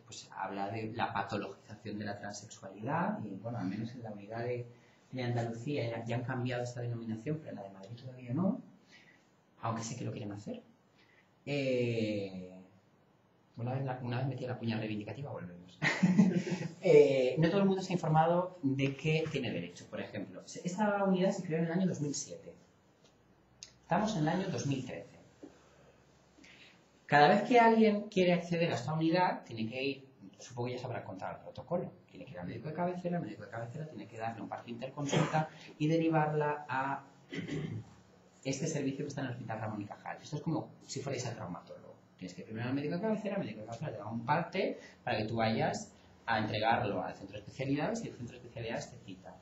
pues, habla de la patologización de la transexualidad, y bueno, al menos en la unidad de Andalucía ya han cambiado esta denominación, pero en la de Madrid todavía no, aunque sé que lo quieren hacer. Una vez metí la cuña reivindicativa, volvemos. No todo el mundo está informado de que tiene derecho. Por ejemplo, esta unidad se creó en el año 2007. Estamos en el año 2013. Cada vez que alguien quiere acceder a esta unidad, tiene que ir, supongo que ya sabrá contar el protocolo, tiene que ir al médico de cabecera, el médico de cabecera tiene que darle un parte de interconsulta y derivarla a este servicio que está en el Hospital Ramón y Cajal. Esto es como si fuerais al traumatólogo. Tienes que ir primero al médico de cabecera, el médico de cabecera te da un parte para que tú vayas a entregarlo al centro de especialidades y el centro de especialidades te cita.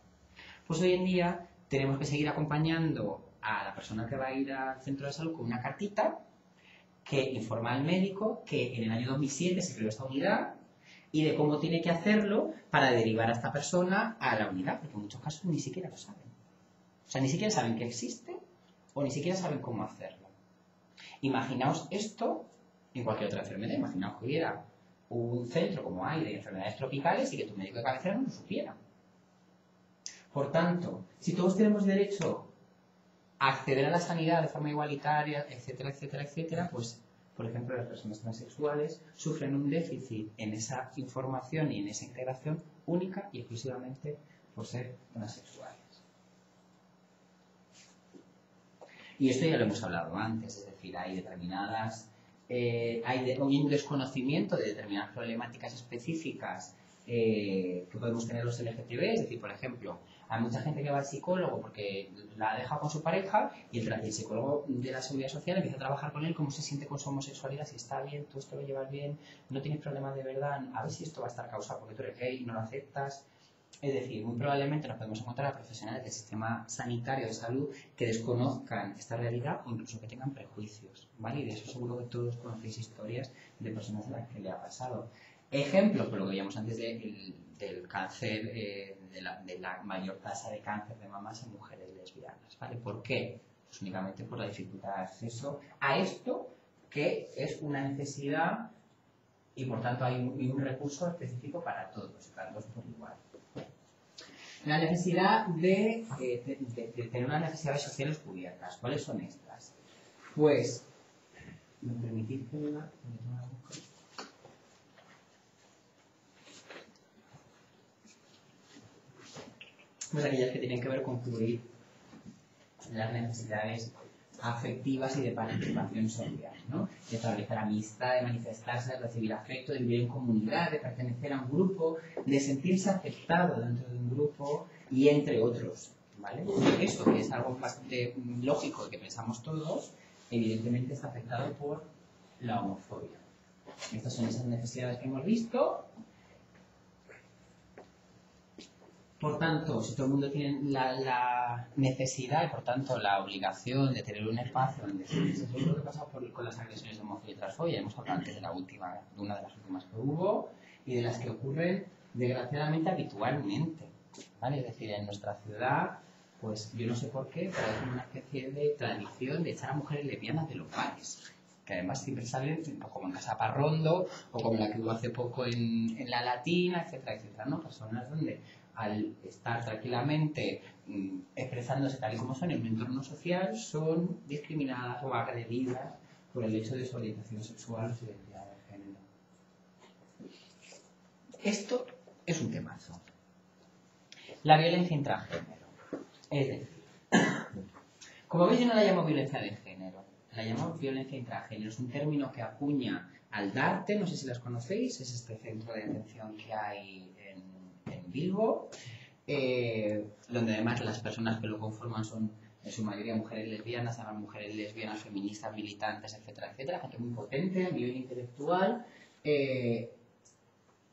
Pues hoy en día tenemos que seguir acompañando a la persona que va a ir al centro de salud con una cartita que informa al médico que en el año 2007 se creó esta unidad y de cómo tiene que hacerlo para derivar a esta persona a la unidad, porque en muchos casos ni siquiera lo saben. O sea, ni siquiera saben que existe o ni siquiera saben cómo hacerlo. Imaginaos esto en cualquier otra enfermedad. Imaginaos que hubiera un centro como hay de enfermedades tropicales y que tu médico de cabecera no lo supiera. Por tanto, si todos tenemos derecho a acceder a la sanidad de forma igualitaria, etcétera, etcétera, etcétera, pues, por ejemplo, las personas transexuales sufren un déficit en esa información y en esa integración única y exclusivamente por ser transexuales. Y esto ya lo hemos hablado antes, es decir, hay determinadas, hay un desconocimiento de determinadas problemáticas específicas que podemos tener los LGTB, es decir, por ejemplo, hay mucha gente que va al psicólogo porque la ha dejado con su pareja y el psicólogo de la Seguridad Social empieza a trabajar con él cómo se siente con su homosexualidad, si está bien, tú esto lo llevas bien, no tienes problemas de verdad, a ver si esto va a estar causado porque tú eres gay y no lo aceptas. Es decir, muy probablemente nos podemos encontrar a profesionales del sistema sanitario de salud que desconozcan esta realidad o incluso que tengan prejuicios, ¿vale? Y de eso seguro que todos conocéis historias de personas a las que le ha pasado. Ejemplo, por lo que veíamos antes del cáncer, de la mayor tasa de cáncer de mamas en mujeres lesbianas, ¿vale? ¿Por qué? Pues únicamente por la dificultad de acceso a esto, que es una necesidad y por tanto hay un recurso específico para todos por igual. La necesidad de tener unas necesidades sociales cubiertas. ¿Cuáles son estas? Pues, ¿me permitís que me pues aquellas que tienen que ver con cubrir las necesidades afectivas y de participación social, ¿no? De establecer amistad, de manifestarse, de recibir afecto, de vivir en comunidad, de pertenecer a un grupo, de sentirse aceptado dentro de un grupo y entre otros, ¿vale? Esto, que es algo bastante lógico que pensamos todos, evidentemente está afectado por la homofobia. Estas son esas necesidades que hemos visto. Por tanto, si todo el mundo tiene la necesidad y por tanto la obligación de tener un espacio donde sentirse seguro, lo que pasa con las agresiones de homofobia y transfobia, hemos hablado antes de una de las últimas que hubo y de las que ocurren desgraciadamente habitualmente, ¿vale? Es decir, en nuestra ciudad, pues yo no sé por qué, pero hay como una especie de tradición de echar a mujeres lesbianas de los bares, que además siempre salen como en Casa Parrondo o como la que hubo hace poco en La Latina, etcétera, etcétera, ¿no? Personas donde al estar tranquilamente expresándose tal y como son en un entorno social, son discriminadas o agredidas por el hecho de su orientación sexual o su identidad de género. Esto es un temazo. La violencia intragénero. Es decir, como veis yo no la llamo violencia de género, la llamo violencia intragénero. Es un término que acuña al DARTE, no sé si las conocéis, es este centro de atención que hay en Bilbo, donde además las personas que lo conforman son en su mayoría mujeres lesbianas, además mujeres lesbianas, feministas, militantes, etcétera, etcétera, gente muy potente a nivel intelectual,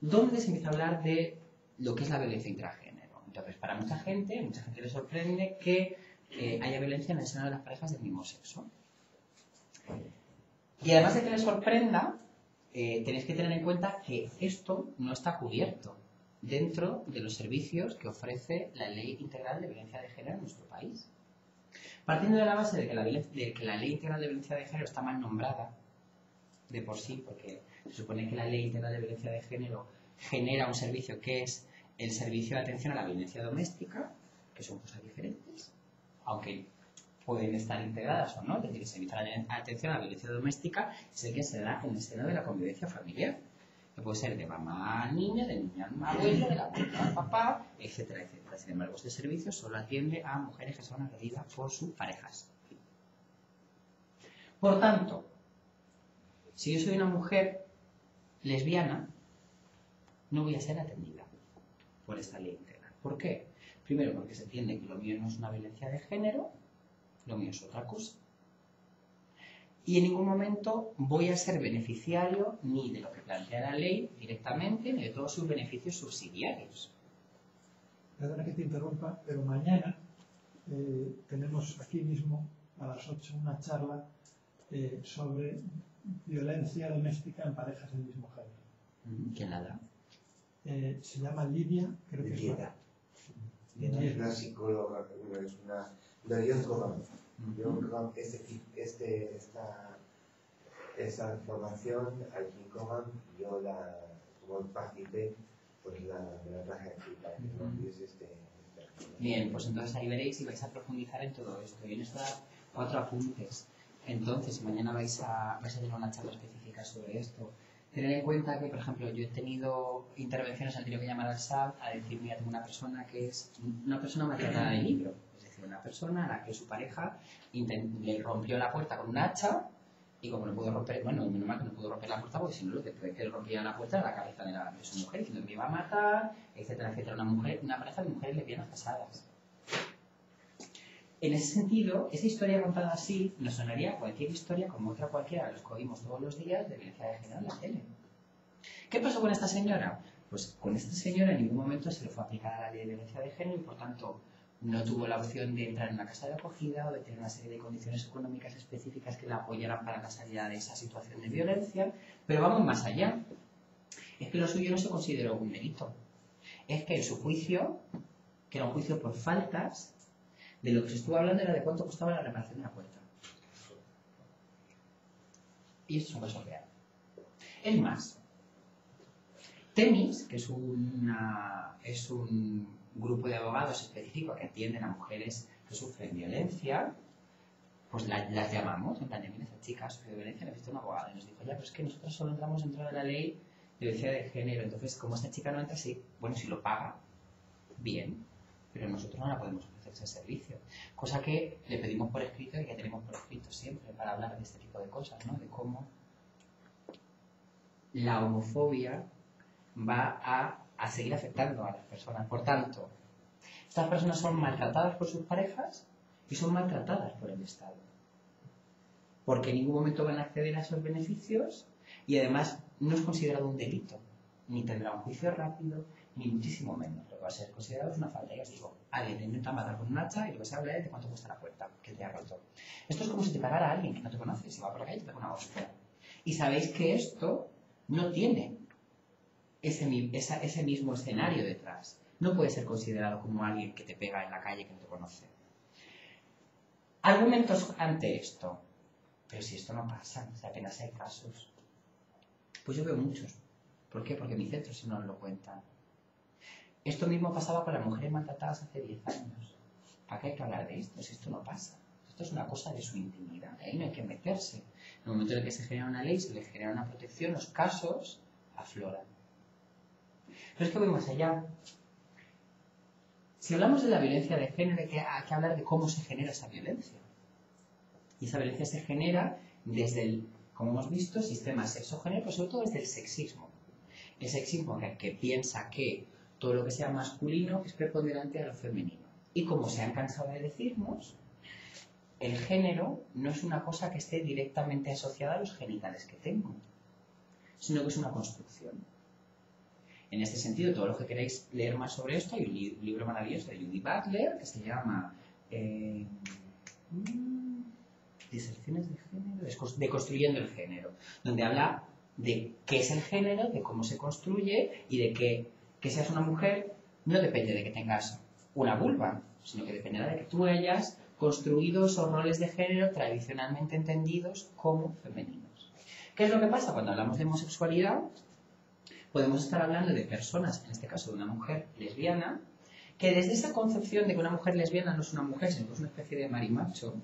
donde se empieza a hablar de lo que es la violencia intragénero. Entonces, para mucha gente le sorprende que haya violencia en el seno de las parejas del mismo sexo. Y además de que les sorprenda, tenéis que tener en cuenta que esto no está cubierto dentro de los servicios que ofrece la Ley Integral de Violencia de Género en nuestro país. Partiendo de la base de que la Ley Integral de Violencia de Género está mal nombrada de por sí, porque se supone que la Ley Integral de Violencia de Género genera un servicio que es el servicio de atención a la violencia doméstica, que son cosas diferentes, aunque pueden estar integradas o no. Es decir, el servicio de atención a la violencia doméstica es el que se da en el seno de la convivencia familiar, que puede ser de mamá a niña, de niña a abuelo, de la abuela al papá, etcétera, etcétera. Sin embargo, este servicio solo atiende a mujeres que son agredidas por sus parejas. Por tanto, si yo soy una mujer lesbiana, no voy a ser atendida por esta ley integral. ¿Por qué? Primero, porque se entiende que lo mío no es una violencia de género, lo mío es otra cosa. Y en ningún momento voy a ser beneficiario ni de lo que plantea la ley directamente, ni de todos sus beneficios subsidiarios. Perdona que te interrumpa, pero mañana tenemos aquí mismo a las 8 una charla sobre violencia doméstica en parejas del mismo género. ¿Quién la da? Se llama Lidia, creo que Lidia. Es una psicóloga, es una de John Gottman. John Gottman, esta formación, allí Gottman, yo como participé, pues me la traje aquí para que no hubiese Bien, pues entonces ahí veréis y vais a profundizar en todo esto. Y en estas 4 apuntes. Entonces, mañana vais a tener una charla específica sobre esto. Tener en cuenta que, por ejemplo, yo he tenido intervenciones, han tenido que llamar al SAT a decir, mira, tengo una persona que es una persona maltratada de libro. Es decir, una persona a la que su pareja le rompió la puerta con un hacha y como no pudo romper, bueno, menos mal que no pudo romper la puerta porque si no, lo que le rompía la puerta era la cabeza de su mujer, diciendo que me iba a matar, etcétera, etcétera. Una pareja de mujeres lesbianas casadas. En ese sentido, esa historia contada así nos sonaría cualquier historia como otra cualquiera de los que oímos todos los días de violencia de género en la tele. ¿Qué pasó con esta señora? Pues con esta señora en ningún momento se le fue aplicada la ley de violencia de género y por tanto no tuvo la opción de entrar en una casa de acogida o de tener una serie de condiciones económicas específicas que la apoyaran para la salida de esa situación de violencia. Pero vamos más allá. Es que lo suyo no se consideró un delito. Es que en su juicio, que era un juicio por faltas, de lo que se estuvo hablando era de cuánto costaba la reparación de la puerta. Y esto es un caso real. Es más, Temis, que es un grupo de abogados específico que atienden a mujeres que sufren violencia, pues las llamamos, en plan de, mira, esa chica sufre violencia, necesita un abogado. Y nos dijo, ya, pero es que nosotros solo entramos dentro de la ley de violencia de género. Entonces, como esta chica no entra, sí, bueno, si lo paga, bien, pero nosotros no la podemos ofrecer ese servicio. Cosa que le pedimos por escrito y que tenemos por escrito siempre para hablar de este tipo de cosas, ¿no? De cómo la homofobia va a seguir afectando a las personas. Por tanto, estas personas son maltratadas por sus parejas y son maltratadas por el Estado. Porque en ningún momento van a acceder a esos beneficios y además no es considerado un delito. Ni tendrá un juicio rápido, ni muchísimo menos. Lo que va a ser considerado es una falta. Ya os digo, alguien te intenta matar con un hacha y lo que se habla es de cuánto cuesta la puerta que te ha roto. Esto es como si te pagara a alguien que no te conoce, si va por la calle y te pega una hostia. Y sabéis que esto no tiene ese mismo escenario detrás. No puede ser considerado como alguien que te pega en la calle que no te conoce. Argumentos ante esto. Pero si esto no pasa, si apenas hay casos. Pues yo veo muchos. ¿Por qué? Porque mi centro si no lo cuentan. Esto mismo pasaba con las mujeres maltratadas hace 10 años. ¿Para qué hay que hablar de esto? Si esto no pasa. Esto es una cosa de su intimidad. Ahí no hay que meterse. En el momento en el que se genera una ley, se le genera una protección, los casos afloran. Pero es que voy más allá. Si hablamos de la violencia de género, hay que hablar de cómo se genera esa violencia. Y esa violencia se genera desde el, como hemos visto, sistema sexo-género, pero sobre todo desde el sexismo. El sexismo que piensa que todo lo que sea masculino es preponderante a lo femenino. Y como se han cansado de decirnos, el género no es una cosa que esté directamente asociada a los genitales que tengo, sino que es una construcción. En este sentido, todo lo que queráis leer más sobre esto, hay un libro maravilloso de Judith Butler que se llama Diserciones de género, Deconstruyendo el género, donde habla de qué es el género, de cómo se construye y de que seas una mujer no depende de que tengas una vulva, sino que dependerá de que tú hayas construido esos roles de género tradicionalmente entendidos como femeninos. ¿Qué es lo que pasa? Cuando hablamos de homosexualidad, podemos estar hablando de personas, en este caso de una mujer lesbiana, que desde esa concepción de que una mujer lesbiana no es una mujer, sino que es una especie de marimacho,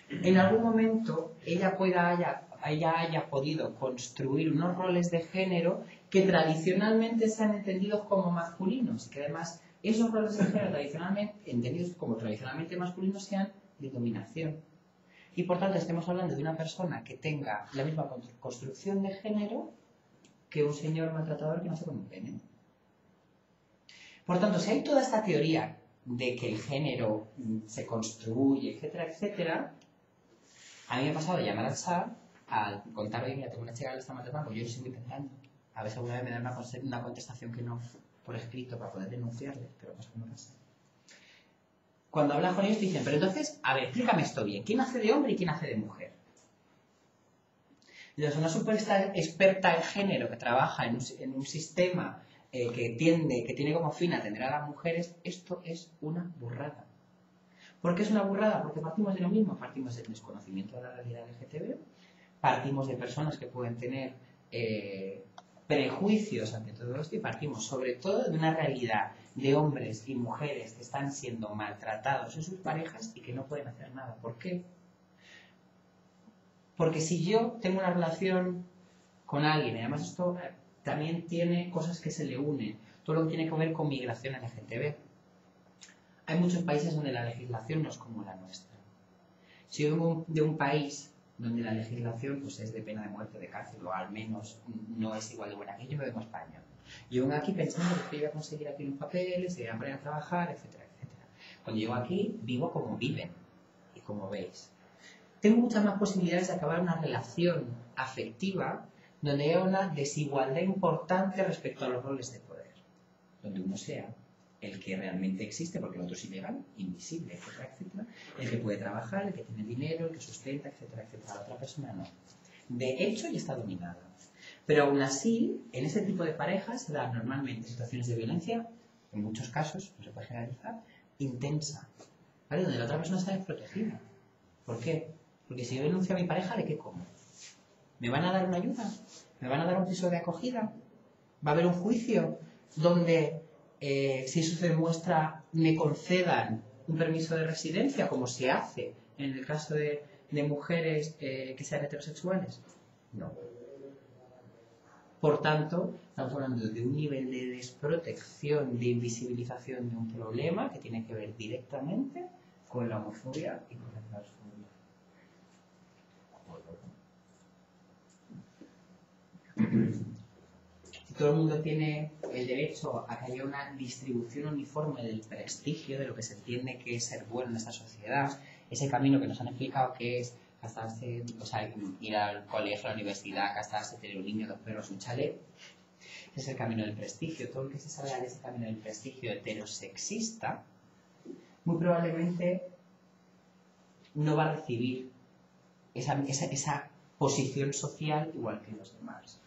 en algún momento ella haya podido construir unos roles de género que tradicionalmente se han entendido como masculinos, que además esos roles de género tradicionalmente entendidos como tradicionalmente masculinos sean de dominación. Y por tanto estemos hablando de una persona que tenga la misma construcción de género que un señor maltratador que nace con un pene. Por tanto, si hay toda esta teoría de que el género se construye, etcétera, etcétera, a mí me ha pasado de llamar al SAR a contar, oye, mira, tengo una chica que le está maltratando, pues yo lo sigo intentando. A veces alguna vez me dan una contestación que no por escrito para poder denunciarle, pero pasa que no pasa. Cuando hablas con ellos te dicen, pero entonces, a ver, explícame esto bien, ¿quién hace de hombre y quién hace de mujer? Entonces, una super experta en género que trabaja en un sistema que tiene como fin atender a las mujeres, esto es una burrada. ¿Por qué es una burrada? Porque partimos de lo mismo, partimos del desconocimiento de la realidad LGTB, partimos de personas que pueden tener prejuicios ante todo esto y partimos sobre todo de una realidad de hombres y mujeres que están siendo maltratados en sus parejas y que no pueden hacer nada. ¿Por qué? Porque si yo tengo una relación con alguien, y además esto también tiene cosas que se le unen, todo lo que tiene que ver con migración LGTB. Hay muchos países donde la legislación no es como la nuestra. Si yo vengo de un país donde la legislación pues, es de pena de muerte, de cárcel, o al menos no es igual de buena que yo me vengo a España. Yo vengo aquí pensando que voy a conseguir aquí unos papeles, voy a poner a trabajar, etcétera, etcétera. Cuando llego aquí, vivo como viven y como veis. Tengo muchas más posibilidades de acabar una relación afectiva donde haya una desigualdad importante respecto a los roles de poder. Donde uno sea el que realmente existe, porque el otro es ilegal, invisible, etcétera, etcétera, el que puede trabajar, el que tiene dinero, el que sustenta, etcétera, etcétera. La otra persona no. De hecho, ya está dominada. Pero aún así, en ese tipo de parejas se dan normalmente situaciones de violencia, en muchos casos, no se puede generalizar, intensa, ¿vale? Donde la otra persona está desprotegida. ¿Por qué? Porque si yo denuncio a mi pareja, ¿de qué como? ¿Me van a dar una ayuda? ¿Me van a dar un piso de acogida? ¿Va a haber un juicio donde, si eso se demuestra, me concedan un permiso de residencia, como se hace en el caso de mujeres que sean heterosexuales? No. Por tanto, estamos hablando de un nivel de desprotección, de invisibilización de un problema que tiene que ver directamente con la homofobia y con la transfobia. Si todo el mundo tiene el derecho a que haya una distribución uniforme del prestigio, de lo que se entiende que es ser bueno en esta sociedad, ese camino que nos han explicado que es casarse, o sea, ir al colegio, a la universidad, casarse, tener un niño, 2 perros, un chalet, ese es el camino del prestigio. Todo lo que se sabe de ese camino del prestigio heterosexista, muy probablemente no va a recibir esa posición social igual que los demás.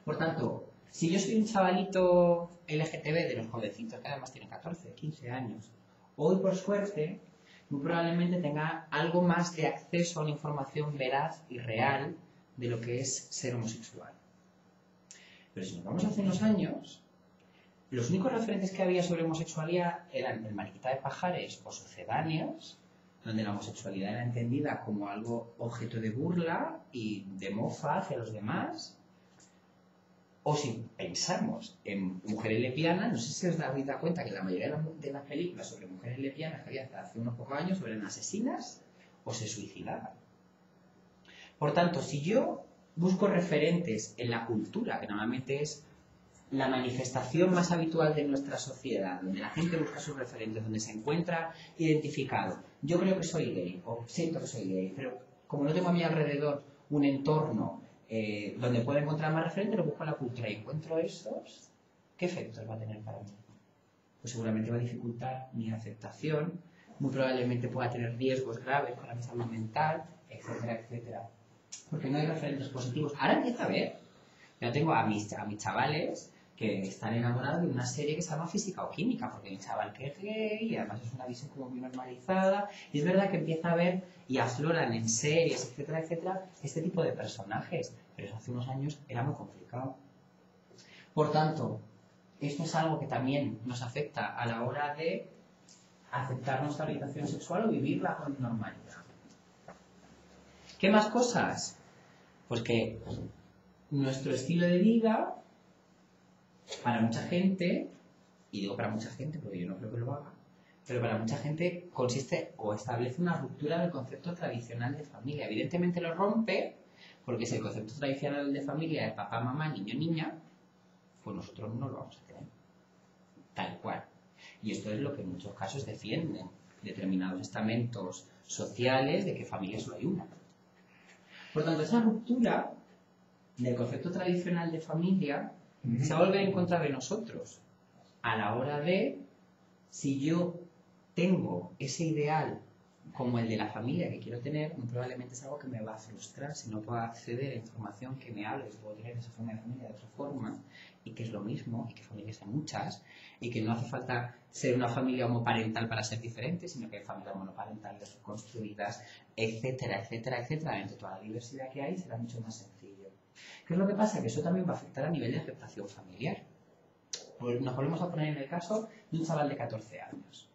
Por tanto, si yo soy un chavalito LGTB de los jovencitos, que además tienen 14, 15 años, hoy por suerte, muy probablemente tenga algo más de acceso a una información veraz y real de lo que es ser homosexual. Pero si nos vamos hace unos años, los únicos referentes que había sobre homosexualidad eran el Mariquita de Pajares o sucedáneos, donde la homosexualidad era entendida como algo objeto de burla y de mofa hacia los demás. O si pensamos en mujeres lesbianas, no sé si os habéis dado cuenta que la mayoría de las películas sobre mujeres lesbianas que había hasta hace unos pocos años eran asesinas o se suicidaban. Por tanto, si yo busco referentes en la cultura, que normalmente es la manifestación más habitual de nuestra sociedad, donde la gente busca sus referentes, donde se encuentra identificado, yo creo que soy gay, o siento que soy gay, pero como no tengo a mi alrededor un entorno donde pueda encontrar más referentes, lo busco en la cultura y encuentro esos, ¿qué efectos va a tener para mí? Pues seguramente va a dificultar mi aceptación, muy probablemente pueda tener riesgos graves para mi salud mental, etcétera, etcétera. Porque no hay referentes positivos. Ahora empieza a haber. Yo tengo a mis chavales que están enamorados de una serie que se llama Física o Química, porque hay un chaval que es gay y además es una visión como muy normalizada, y es verdad que empieza a ver y afloran en series, etcétera, etcétera, este tipo de personajes, pero eso hace unos años era muy complicado. Por tanto, esto es algo que también nos afecta a la hora de aceptar nuestra orientación sexual o vivirla con normalidad. ¿Qué más cosas? Pues que nuestro estilo de vida, para mucha gente, y digo para mucha gente porque yo no creo que lo haga, pero para mucha gente consiste o establece una ruptura del concepto tradicional de familia. Evidentemente lo rompe, porque si el concepto tradicional de familia es papá, mamá, niño, niña, pues nosotros no lo vamos a tener. Tal cual. Y esto es lo que en muchos casos defienden determinados estamentos sociales de que familia solo hay una. Por tanto, esa ruptura del concepto tradicional de familia se va a volver en contra de nosotros a la hora de si yo tengo ese ideal como el de la familia que quiero tener, muy probablemente es algo que me va a frustrar si no puedo acceder a información que me hable, si puedo tener esa forma de familia de otra forma, y que es lo mismo, y que familias hay muchas, y que no hace falta ser una familia homoparental para ser diferente, sino que hay familias monoparentales construidas, etcétera, etcétera, etcétera. Entre toda la diversidad que hay será mucho más sencillo. ¿Qué es lo que pasa? Que eso también va a afectar a nivel de aceptación familiar. Pues nos volvemos a poner en el caso de un chaval de 14 años.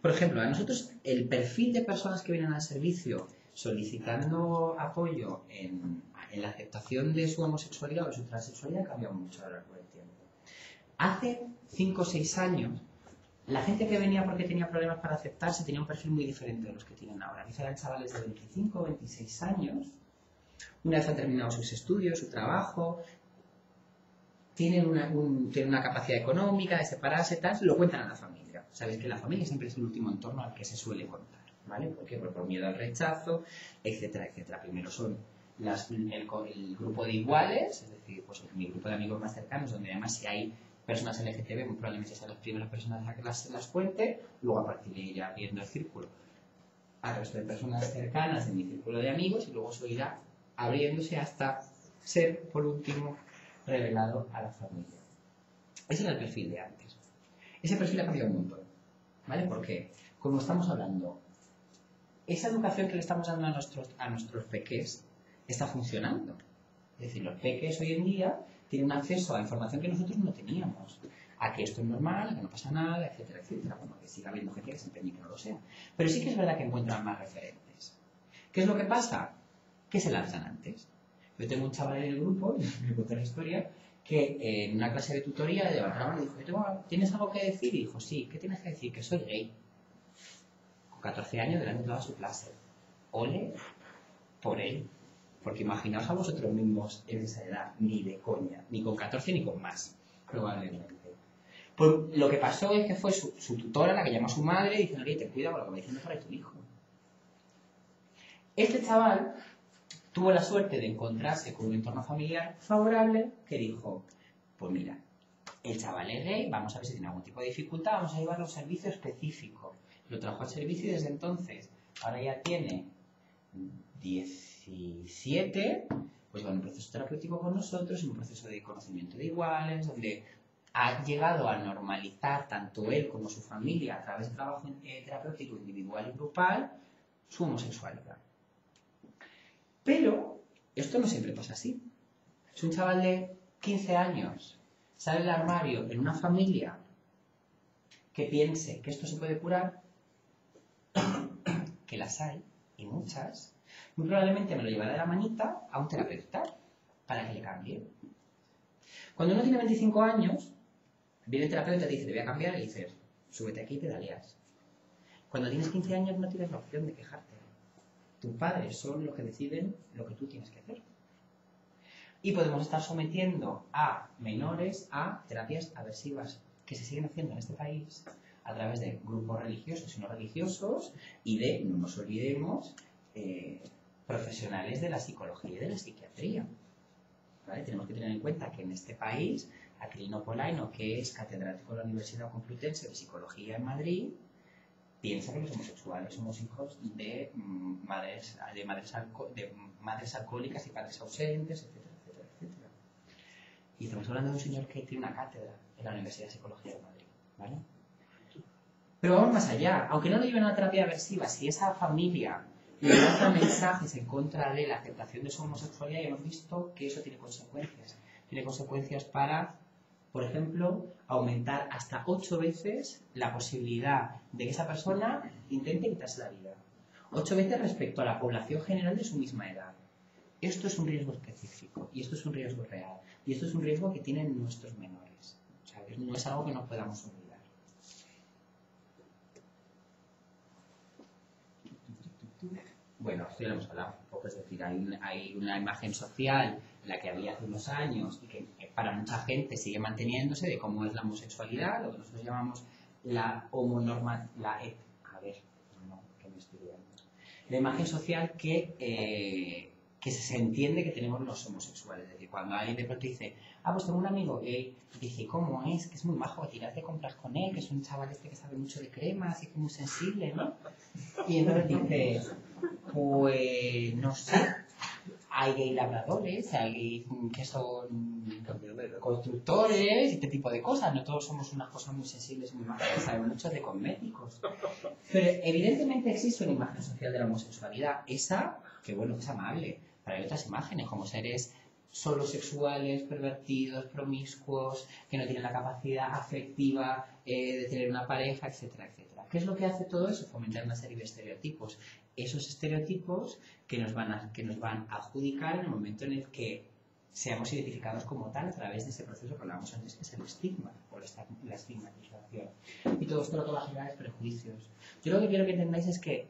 Por ejemplo, a nosotros el perfil de personas que vienen al servicio solicitando apoyo en la aceptación de su homosexualidad o de su transexualidad ha cambiado mucho a lo largo del tiempo. Hace 5 o 6 años, la gente que venía porque tenía problemas para aceptarse tenía un perfil muy diferente de los que tienen ahora. Quizá eran chavales de 25 o 26 años, una vez han terminado sus estudios, su trabajo, tienen una capacidad económica de separarse, tal, lo cuentan a la familia. Sabéis que la familia siempre es el último entorno al que se suele contar, ¿vale? ¿Por qué? Por miedo al rechazo, etcétera, etcétera. Primero son el grupo de iguales, es decir, pues mi grupo de amigos más cercanos, donde además si hay personas LGTB, muy probablemente sean las primeras personas a que las cuente, luego a partir de ahí irá abriendo el círculo al resto de personas cercanas de mi círculo de amigos y luego eso irá abriéndose hasta ser, por último, revelado a la familia. Ese era el perfil de antes. Ese perfil ha cambiado un montón, ¿vale? Porque, como estamos hablando, esa educación que le estamos dando a nuestros peques está funcionando. Es decir, los peques hoy en día tienen acceso a información que nosotros no teníamos. A que esto es normal, a que no pasa nada, etcétera, etcétera. Bueno, que siga habiendo gente que se empeñe que no lo sea. Pero sí que es verdad que encuentran más referentes. ¿Qué es lo que pasa? Que se lanzan antes. Yo tengo un chaval en el grupo, me conté la historia, que en una clase de tutoría levantó la mano y dijo, ¿tienes algo que decir? Y dijo, sí, ¿qué tienes que decir? Que soy gay. Con 14 años delante de toda su clase. Ole por él. Porque imaginaos a vosotros mismos en esa edad, ni de coña, ni con 14 ni con más, probablemente. Pues lo que pasó es que fue su tutora la que llamó a su madre diciendo, oye, ten cuidado con lo que va diciendo para tu hijo. Este chaval tuvo la suerte de encontrarse con un entorno familiar favorable que dijo, pues mira, el chaval es gay, vamos a ver si tiene algún tipo de dificultad, vamos a llevarlo a un servicio específico. Lo trajo al servicio y desde entonces, ahora ya tiene 17, pues va en un proceso terapéutico con nosotros, en un proceso de conocimiento de iguales, donde ha llegado a normalizar tanto él como su familia a través del trabajo terapéutico individual y grupal su homosexualidad. Pero esto no siempre pasa así. Es un chaval de 15 años, sale del armario en una familia que piense que esto se puede curar, que las hay, y muchas, muy probablemente me lo llevará de la manita a un terapeuta para que le cambie. Cuando uno tiene 25 años, viene el terapeuta y te dice, te voy a cambiar, y dices, súbete aquí y pedaleas. Cuando tienes 15 años no tienes la opción de quejarte. Tus padres son los que deciden lo que tú tienes que hacer. Y podemos estar sometiendo a menores a terapias aversivas que se siguen haciendo en este país a través de grupos religiosos y no religiosos y de, no nos olvidemos, profesionales de la psicología y de la psiquiatría. ¿Vale? Tenemos que tener en cuenta que en este país, Aquilino Polaino, que es catedrático de la Universidad Complutense de Psicología en Madrid, piensa que los homosexuales somos hijos de madres alcohólicas y padres ausentes, etcétera, etcétera, etcétera. Y estamos hablando de un señor que tiene una cátedra en la Universidad de Psicología de Madrid, ¿vale? Pero vamos más allá. Aunque no lo lleven a una terapia aversiva, si esa familia le lanza mensajes en contra de la aceptación de su homosexualidad, y hemos visto que eso tiene consecuencias. Tiene consecuencias para, por ejemplo, aumentar hasta 8 veces la posibilidad de que esa persona intente quitarse la vida. 8 veces respecto a la población general de su misma edad. Esto es un riesgo específico y esto es un riesgo real. Y esto es un riesgo que tienen nuestros menores. O sea, no es algo que no podamos olvidar. Bueno, esto ya lo hemos hablado un poco, es decir, hay una imagen social, la que había hace unos años y que para mucha gente sigue manteniéndose, de cómo es la homosexualidad, lo que nosotros llamamos la la imagen social que se entiende que tenemos los homosexuales. Es decir, cuando alguien de pronto dice, pues tengo un amigo gay, y dice, ¿cómo es? Que es muy majo, que de compras con él, que es un chaval que sabe mucho de cremas y que es muy sensible, ¿no? Y entonces dice, pues no sé, hay gay labradores, hay gay que son constructores y este tipo de cosas. No todos somos unas cosas muy sensibles y muy majas, que sabemos mucho de cosméticos. Pero evidentemente existe una imagen social de la homosexualidad, esa, que bueno, es amable, pero hay otras imágenes como seres solo sexuales, pervertidos, promiscuos, que no tienen la capacidad afectiva de tener una pareja, etcétera, etcétera. ¿Qué es lo que hace todo eso? Fomentar una serie de estereotipos. Esos estereotipos que nos van a adjudicar en el momento en el que seamos identificados como tal a través de ese proceso que hablábamos antes, que es el estigma o la estigmatización. Y todo esto lo que va a generar es prejuicios. Yo lo que quiero que entendáis es que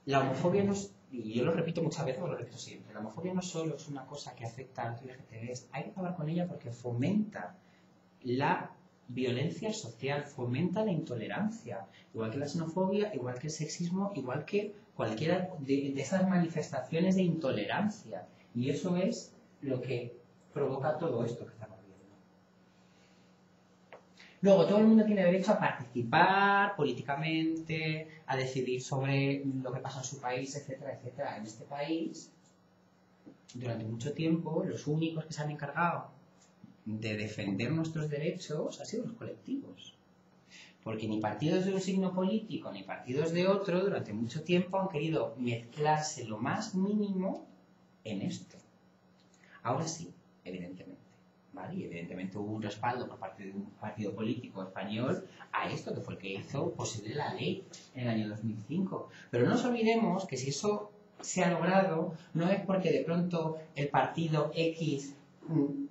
la homofobia no es, y yo lo repito muchas veces, lo repito siempre, la homofobia no solo es una cosa que afecta a los LGTBs, hay que acabar con ella porque fomenta la violencia social, fomenta la intolerancia, igual que la xenofobia, igual que el sexismo, igual que cualquiera de esas manifestaciones de intolerancia. Y eso es lo que provoca todo esto que estamos viendo. Luego, todo el mundo tiene derecho a participar políticamente, a decidir sobre lo que pasa en su país, etcétera, etcétera. En este país, durante mucho tiempo, los únicos que se han encargado de defender nuestros derechos han sido los colectivos. Porque ni partidos de un signo político ni partidos de otro durante mucho tiempo han querido mezclarse lo más mínimo en esto. Ahora sí, evidentemente. ¿Vale? Y evidentemente hubo un respaldo por parte de un partido político español a esto, que fue el que hizo posible la ley en el año 2005. Pero no nos olvidemos que si eso se ha logrado, no es porque de pronto el partido X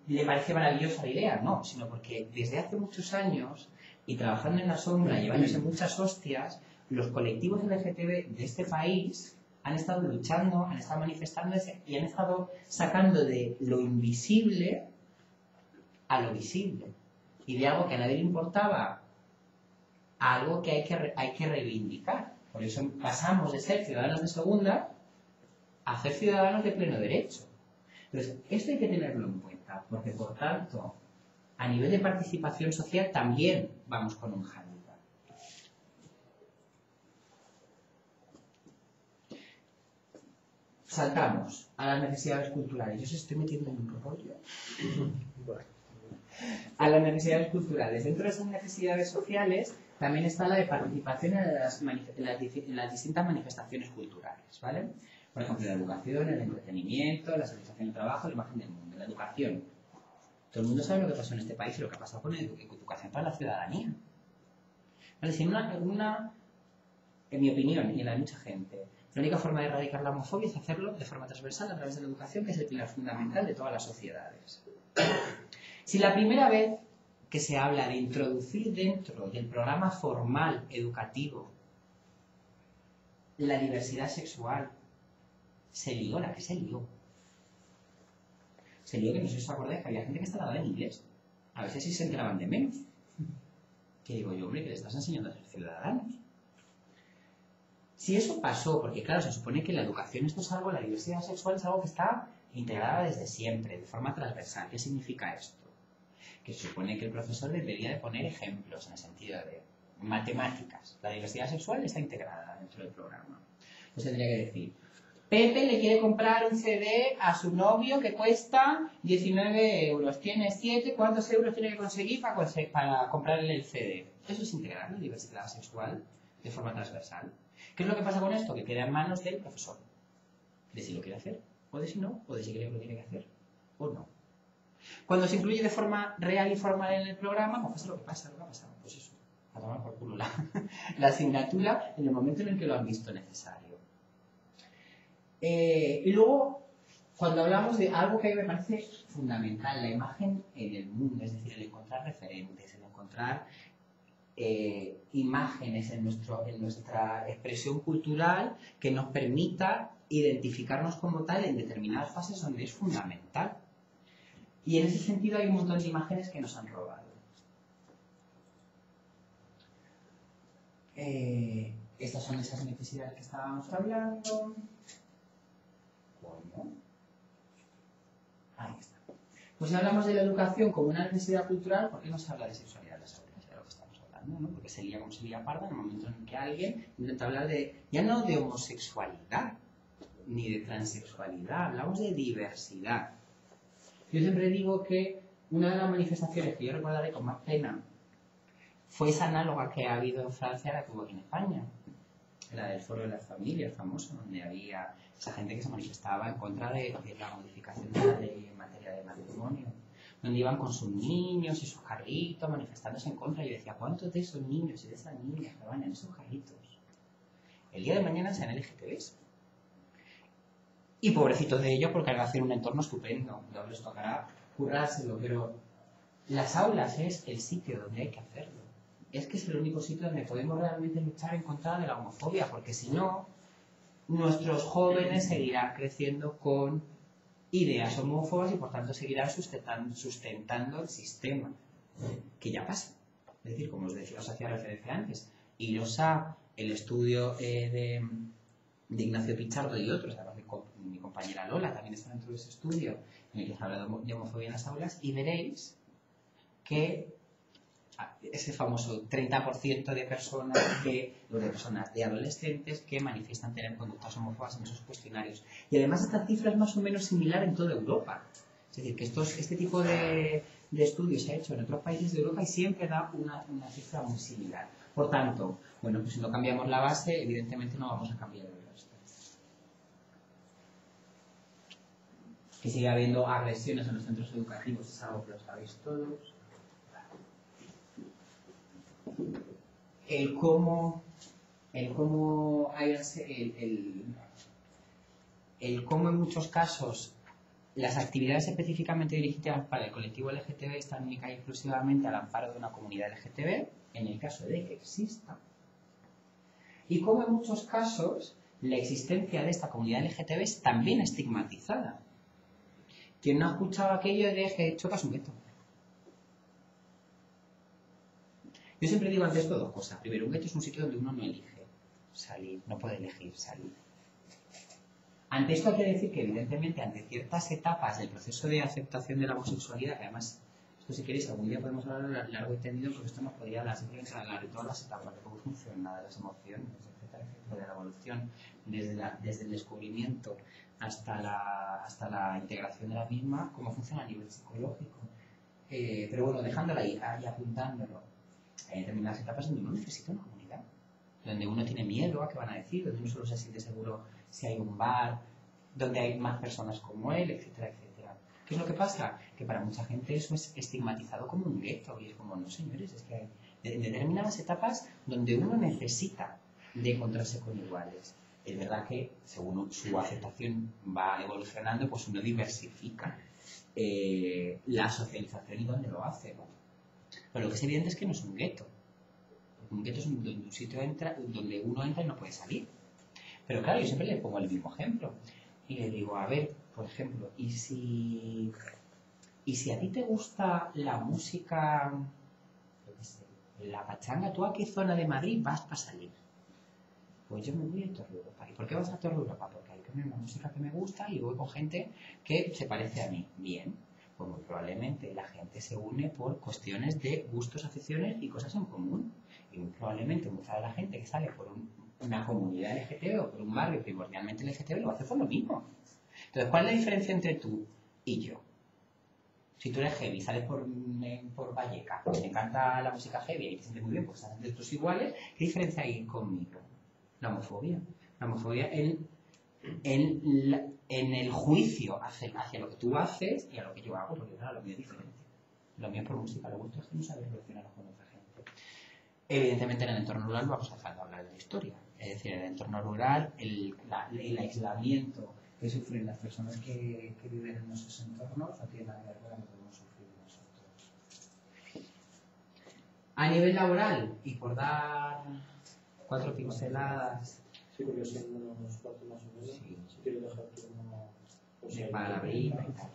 le parece maravillosa la idea, no, sino porque desde hace muchos años, y trabajando en la sombra, llevándose muchas hostias, los colectivos LGTB de este país han estado luchando, han estado manifestándose y han estado sacando de lo invisible a lo visible. Y de algo que a nadie le importaba a algo que hay que reivindicar. Por eso pasamos de ser ciudadanos de segunda a ser ciudadanos de pleno derecho. Entonces, esto hay que tenerlo en cuenta, porque por tanto, a nivel de participación social también vamos con un hándicap. Saltamos a las necesidades culturales. Yo os estoy metiendo en un rollo. A las necesidades culturales. Dentro de esas necesidades sociales también está la de participación en las distintas manifestaciones culturales, ¿vale? Por ejemplo, la educación, el entretenimiento, la satisfacción del trabajo, la imagen del mundo. La educación. Todo el mundo sabe lo que pasó en este país y lo que ha pasado con la educación para la ciudadanía. ¿Vale? Si en mi opinión y en la de mucha gente, la única forma de erradicar la homofobia es hacerlo de forma transversal a través de la educación, que es el pilar fundamental de todas las sociedades. Si la primera vez que se habla de introducir dentro del programa formal educativo la diversidad sexual, se lió la que se lió. Se lió que no sé si os acordáis que había gente que estaba hablando en inglés. A veces sí se enteraban de menos. Que digo yo, hombre, que le estás enseñando a ser ciudadanos. Si eso pasó, porque claro, se supone que la educación esto es algo, la diversidad sexual es algo que está integrada desde siempre, de forma transversal. ¿Qué significa esto? Que se supone que el profesor debería de poner ejemplos en el sentido de matemáticas. La diversidad sexual está integrada dentro del programa. Pues tendría que decir, Pepe le quiere comprar un CD a su novio que cuesta 19 euros. Tiene 7, ¿cuántos euros tiene que conseguir para comprarle el CD? Eso es integrar la diversidad sexual de forma transversal. ¿Qué es lo que pasa con esto? Que queda en manos del profesor. De si lo quiere hacer, o de si no, o de si cree que lo tiene que hacer, o no. Cuando se incluye de forma real y formal en el programa, pues lo que pasa, lo que ha pasado. Pues eso, a tomar por culo la asignatura en el momento en el que lo han visto necesario. Y luego, cuando hablamos de algo que a mí me parece fundamental, la imagen en el mundo, es decir, el encontrar referentes, el encontrar imágenes en nuestra expresión cultural que nos permita identificarnos como tal en determinadas fases donde es fundamental. Y en ese sentido hay un montón de imágenes que nos han robado. Estas son esas necesidades que estábamos hablando. ¿Cómo? Ahí está. Pues si hablamos de la educación como una necesidad cultural, ¿por qué no se habla de sexualidad en las aulas? De lo que estamos hablando, ¿no? Porque se lía como se lía parda en el momento en que alguien intenta hablar de, ya no de homosexualidad, ni de transexualidad, hablamos de diversidad. Yo siempre digo que una de las manifestaciones que yo recordaré con más pena fue esa análoga que ha habido en Francia a la que hubo aquí en España, la del Foro de las Familias, famoso, donde había esa gente que se manifestaba en contra de la modificación de la ley en materia de matrimonio, donde iban con sus niños y sus carritos manifestándose en contra. Y yo decía, ¿cuántos de esos niños y de esas niñas que van en esos carritos el día de mañana sean LGTBs? Y pobrecitos de ellos porque van a hacer un entorno estupendo, donde les tocará currárselo, pero las aulas es el sitio donde hay que hacerlo. Es que es el único sitio donde podemos realmente luchar en contra de la homofobia, porque si no, nuestros jóvenes seguirán creciendo con ideas homófobas y por tanto seguirán sustentando el sistema, que ya pasa. Es decir, como os decía, os hacía referencia antes, iros a el estudio de Ignacio Pichardo y otros, además mi compañera Lola también está dentro de ese estudio en el que se habla de homofobia en las aulas, y veréis que ese famoso 30% de personas de adolescentes que manifiestan tener conductas homófobas en esos cuestionarios. Y además esta cifra es más o menos similar en toda Europa. Es decir, que este tipo de estudios se ha hecho en otros países de Europa y siempre da una cifra muy similar. Por tanto, bueno, pues si no cambiamos la base, evidentemente no vamos a cambiar el resto. Que sigue habiendo agresiones en los centros educativos, es algo que lo sabéis todos. El cómo en muchos casos las actividades específicamente dirigidas para el colectivo LGTB están única y exclusivamente al amparo de una comunidad LGTB, en el caso de que exista, y cómo en muchos casos la existencia de esta comunidad LGTB es también estigmatizada. ¿Quién no ha escuchado aquello de que chocas un gueto? Yo siempre digo ante esto dos cosas. Primero, un gueto es un sitio donde uno no elige salir, no puede elegir salir. Ante esto hay que decir que, evidentemente, ante ciertas etapas del proceso de aceptación de la homosexualidad, que además, esto si queréis, algún día podemos hablar largo y tendido, porque esto nos podría hablar simplemente de todas las etapas, de cómo funciona, de las emociones, etcétera, etcétera, de la evolución, desde el descubrimiento hasta la integración de la misma, cómo funciona a nivel psicológico. Pero bueno, dejándolo ahí apuntándolo. Hay determinadas etapas donde uno necesita una comunidad, donde uno tiene miedo a qué van a decir, donde uno solo se siente seguro si hay un bar, donde hay más personas como él, etcétera, etcétera. ¿Qué es lo que pasa? Que para mucha gente eso es estigmatizado como un gueto, y es como, no señores, es que hay determinadas etapas donde uno necesita de encontrarse con iguales. Es verdad que según su aceptación va evolucionando, pues uno diversifica la socialización y dónde lo hace, ¿no? Pero lo que es evidente es que no es un gueto. Un gueto es un sitio donde uno entra y no puede salir. Pero claro, yo siempre le pongo el mismo ejemplo. Y le digo, a ver, por ejemplo, ¿y si a ti te gusta la música, yo qué sé, la pachanga, ¿tú a qué zona de Madrid vas para salir? Pues yo me voy a Torre-Europa. ¿Y por qué vas a Torre-Europa? Porque hay una música que me gusta y voy con gente que se parece a mí. Bien. Pues muy probablemente la gente se une por cuestiones de gustos, aficiones y cosas en común. Y muy probablemente mucha de la gente que sale una comunidad LGTB o por un barrio primordialmente LGTB, lo va a hacer por lo mismo. Entonces, ¿cuál es la diferencia entre tú y yo? Si tú eres heavy, sales por Vallecas, te encanta la música heavy y te sientes muy bien porque estás entre tus iguales, ¿qué diferencia hay conmigo? La homofobia. La homofobia en el juicio hacia lo que tú haces y a lo que yo hago, porque claro, lo mío es diferente. Lo mío es por música, lo vuestro es que no sabéis relacionaros con otra gente. Evidentemente en el entorno rural vamos a dejar de hablar de la historia. Es decir, en el entorno rural, el aislamiento que sufren las personas que viven en esos entornos no tiene nada que ver con lo que podemos sufrir nosotros. A nivel laboral, y por dar 4 pinceladas. Sí, porque siendo unos 4 más o menos, Sí. si quiero dejar turno De palabrita y tal.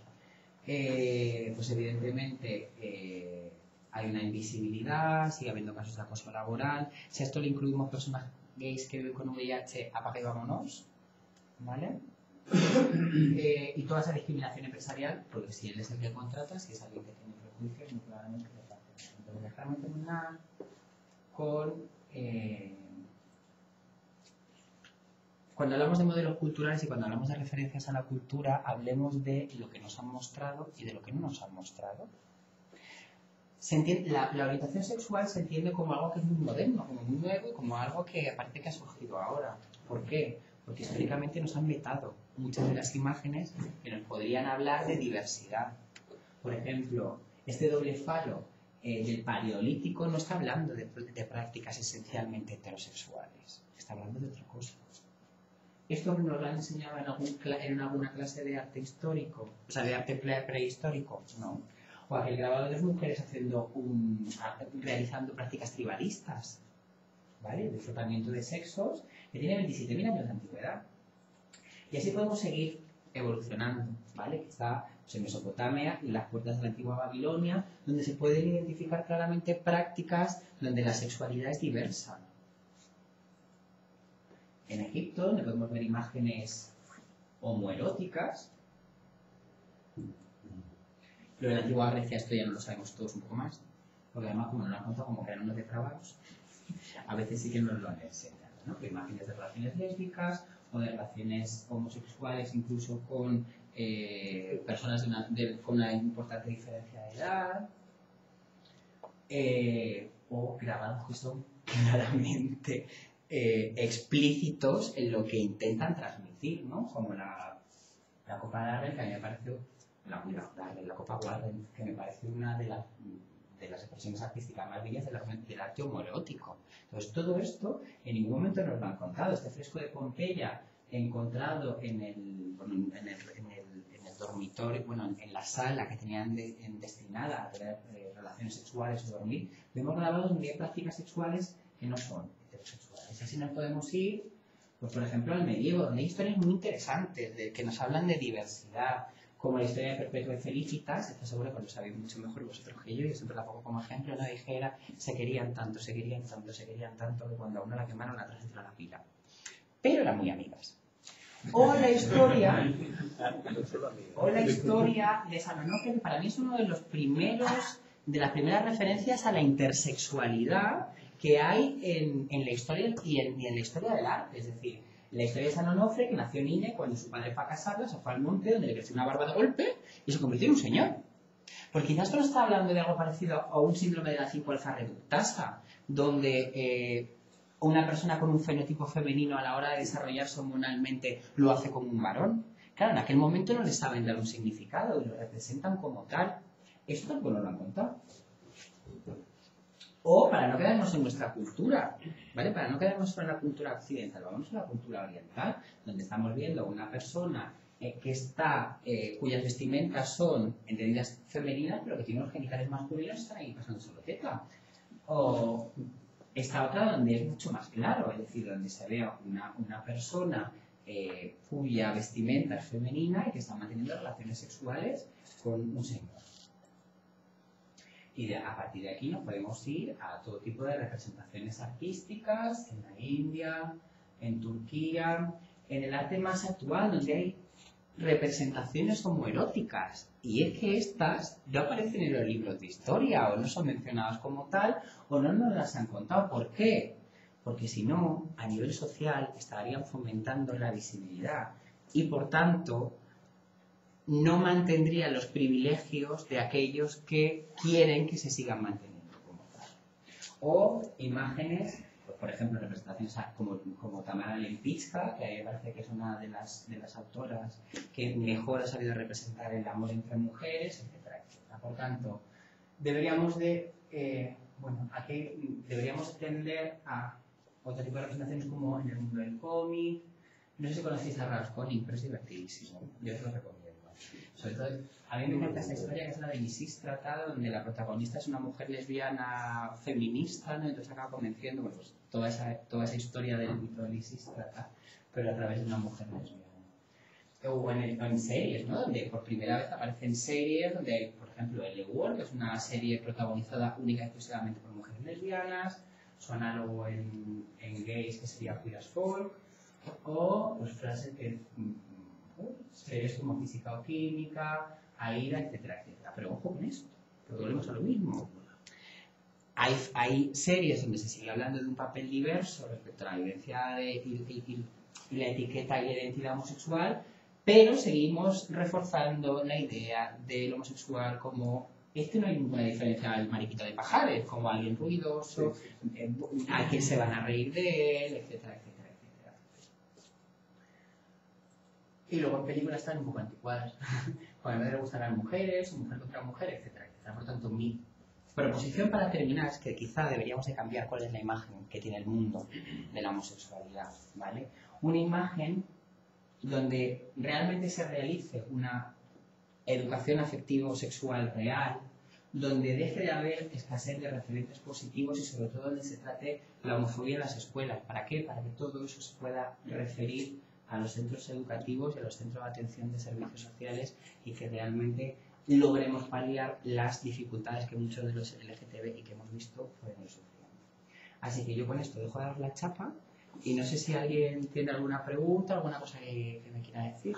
Pues evidentemente hay una invisibilidad, sigue habiendo casos de acoso laboral. Si a esto le incluimos personas gays que viven con VIH, apaga y vámonos, ¿vale? Y toda esa discriminación empresarial, porque si él es el que contrata, si es alguien que tiene prejuicios, muy claramente le hace. Entonces, déjame terminar con... Cuando hablamos de modelos culturales y cuando hablamos de referencias a la cultura, hablemos de lo que nos han mostrado y de lo que no nos han mostrado. La orientación sexual se entiende como algo que es muy moderno, como muy nuevo y como algo que parece que ha surgido ahora. ¿Por qué? Porque históricamente nos han vetado muchas de las imágenes que nos podrían hablar de diversidad. Por ejemplo, este doble falo del paleolítico no está hablando de prácticas esencialmente heterosexuales, está hablando de otra cosa. ¿Esto nos lo han enseñado en alguna clase de arte histórico? O sea, de arte prehistórico. No. O aquel grabado de mujeres realizando prácticas tribalistas, ¿vale? De frotamiento de sexos, que tiene 27.000 años de antigüedad. Y así podemos seguir evolucionando, ¿vale? Que está en Mesopotamia y las puertas de la antigua Babilonia, donde se pueden identificar claramente prácticas donde la sexualidad es diversa. En Egipto, donde podemos ver imágenes homoeróticas. Lo de la antigua Grecia, esto ya no lo sabemos todos un poco más, porque además, como nos lo han contado como que eran unos depravados, a veces sí que nos lo han enseñado, ¿no? Que imágenes de relaciones lésbicas o de relaciones homosexuales, incluso con personas con una importante diferencia de edad, o grabados que son claramente explícitos en lo que intentan transmitir, ¿no? Como la Copa Darrell, que a mí me pareció la Copa Warren, que me parece una de las expresiones artísticas más bellas del arte homoerótico. Entonces, todo esto en ningún momento nos lo han contado. Este fresco de Pompeya encontrado en el dormitorio, bueno, en la sala que tenían destinada a tener relaciones sexuales o dormir, vemos grabado donde hay prácticas sexuales que no son heterosexuales. Así nos podemos ir, pues, por ejemplo, al medievo, donde hay historias muy interesantes que nos hablan de diversidad, como la historia de Perpetua y Felicitas. Estoy seguro que lo sabéis mucho mejor vosotros que yo siempre la pongo como ejemplo. La dijera, se querían tanto, que cuando a una la quemaron, la otra se tiró a la pila. Pero eran muy amigas. O la historia de San Onofre, que para mí es uno de las primeras referencias a la intersexualidad que hay en la historia y en la historia del arte. Es decir, la historia de San Onofre, que nació niña, cuando su padre fue a casarla, se fue al monte donde le creció una barba de golpe y se convirtió en un señor. Porque quizás esto no está hablando de algo parecido a un síndrome de la 5-alfa reductasa, donde una persona con un fenotipo femenino a la hora de desarrollarse hormonalmente lo hace como un varón. Claro, en aquel momento no le saben dar un significado y lo representan como tal. Esto tampoco nos lo han contado. O para no quedarnos en nuestra cultura, ¿vale? Para no quedarnos solo en la cultura occidental, vamos a la cultura oriental, donde estamos viendo a una persona cuyas vestimentas son entendidas femeninas, pero que tiene unos genitales masculinos y están ahí pasando solo teta. O esta otra donde es mucho más claro, es decir, donde se ve una persona cuya vestimenta es femenina y que está manteniendo relaciones sexuales con un señor. Y a partir de aquí nos podemos ir a todo tipo de representaciones artísticas, en la India, en Turquía, en el arte más actual, donde hay representaciones homoeróticas. Y es que estas no aparecen en los libros de historia, o no son mencionadas como tal, o no nos las han contado. ¿Por qué? porque si no, a nivel social estarían fomentando la visibilidad y por tanto no mantendrían los privilegios de aquellos que quieren que se sigan manteniendo como tal. O imágenes, pues, por ejemplo, representaciones como Tamara Lempicka, que a mí me parece que es una de las autoras que mejor ha sabido representar el amor entre mujeres, etcétera, etcétera. Por tanto, deberíamos tender a otro tipo de representaciones como en el mundo del cómic. No sé si conocéis a Ralph Conning, pero es divertidísimo. Yo os lo recomiendo. Sobre todo, a mí me encanta esta historia que es la de Isis Tratado, donde la protagonista es una mujer lesbiana feminista, ¿no? Entonces acaba convenciendo, bueno, pues, toda esa historia del mito de Isis Tratado, pero a través de una mujer lesbiana. O en series, ¿no? Donde por primera vez aparecen series donde hay, por ejemplo, L Word, que es una serie protagonizada única y exclusivamente por mujeres lesbianas, su análogo en gays, que sería Queer as Folk, o pues frases que series como física o química, AIDA, etcétera, etcétera. Pero ojo con esto, porque volvemos a lo mismo. Hay series donde se sigue hablando de un papel diverso respecto a la vivencia y la etiqueta y la identidad homosexual, pero seguimos reforzando la idea del homosexual como no hay ninguna diferencia al mariquito de Pajares, como alguien ruidoso, a quien se van a reír de él, etcétera, etcétera, etcétera. Y luego en películas están un poco anticuadas, cuando a mí me gustarán mujeres, o mujer contra mujer, etcétera, etcétera. Por tanto, mi proposición para terminar es que quizá deberíamos de cambiar cuál es la imagen que tiene el mundo de la homosexualidad, ¿vale? Una imagen donde realmente se realice una educación afectivo-sexual real, donde deje de haber escasez de referentes positivos y sobre todo donde se trate la homofobia en las escuelas. ¿Para qué? Para que todo eso se pueda referir a los centros educativos y a los centros de atención de servicios sociales y que realmente logremos paliar las dificultades que muchos de los LGTB y que hemos visto pueden ir sufriendo. Así que yo con esto dejo de dar la chapa y no sé si alguien tiene alguna pregunta, alguna cosa que me quiera decir.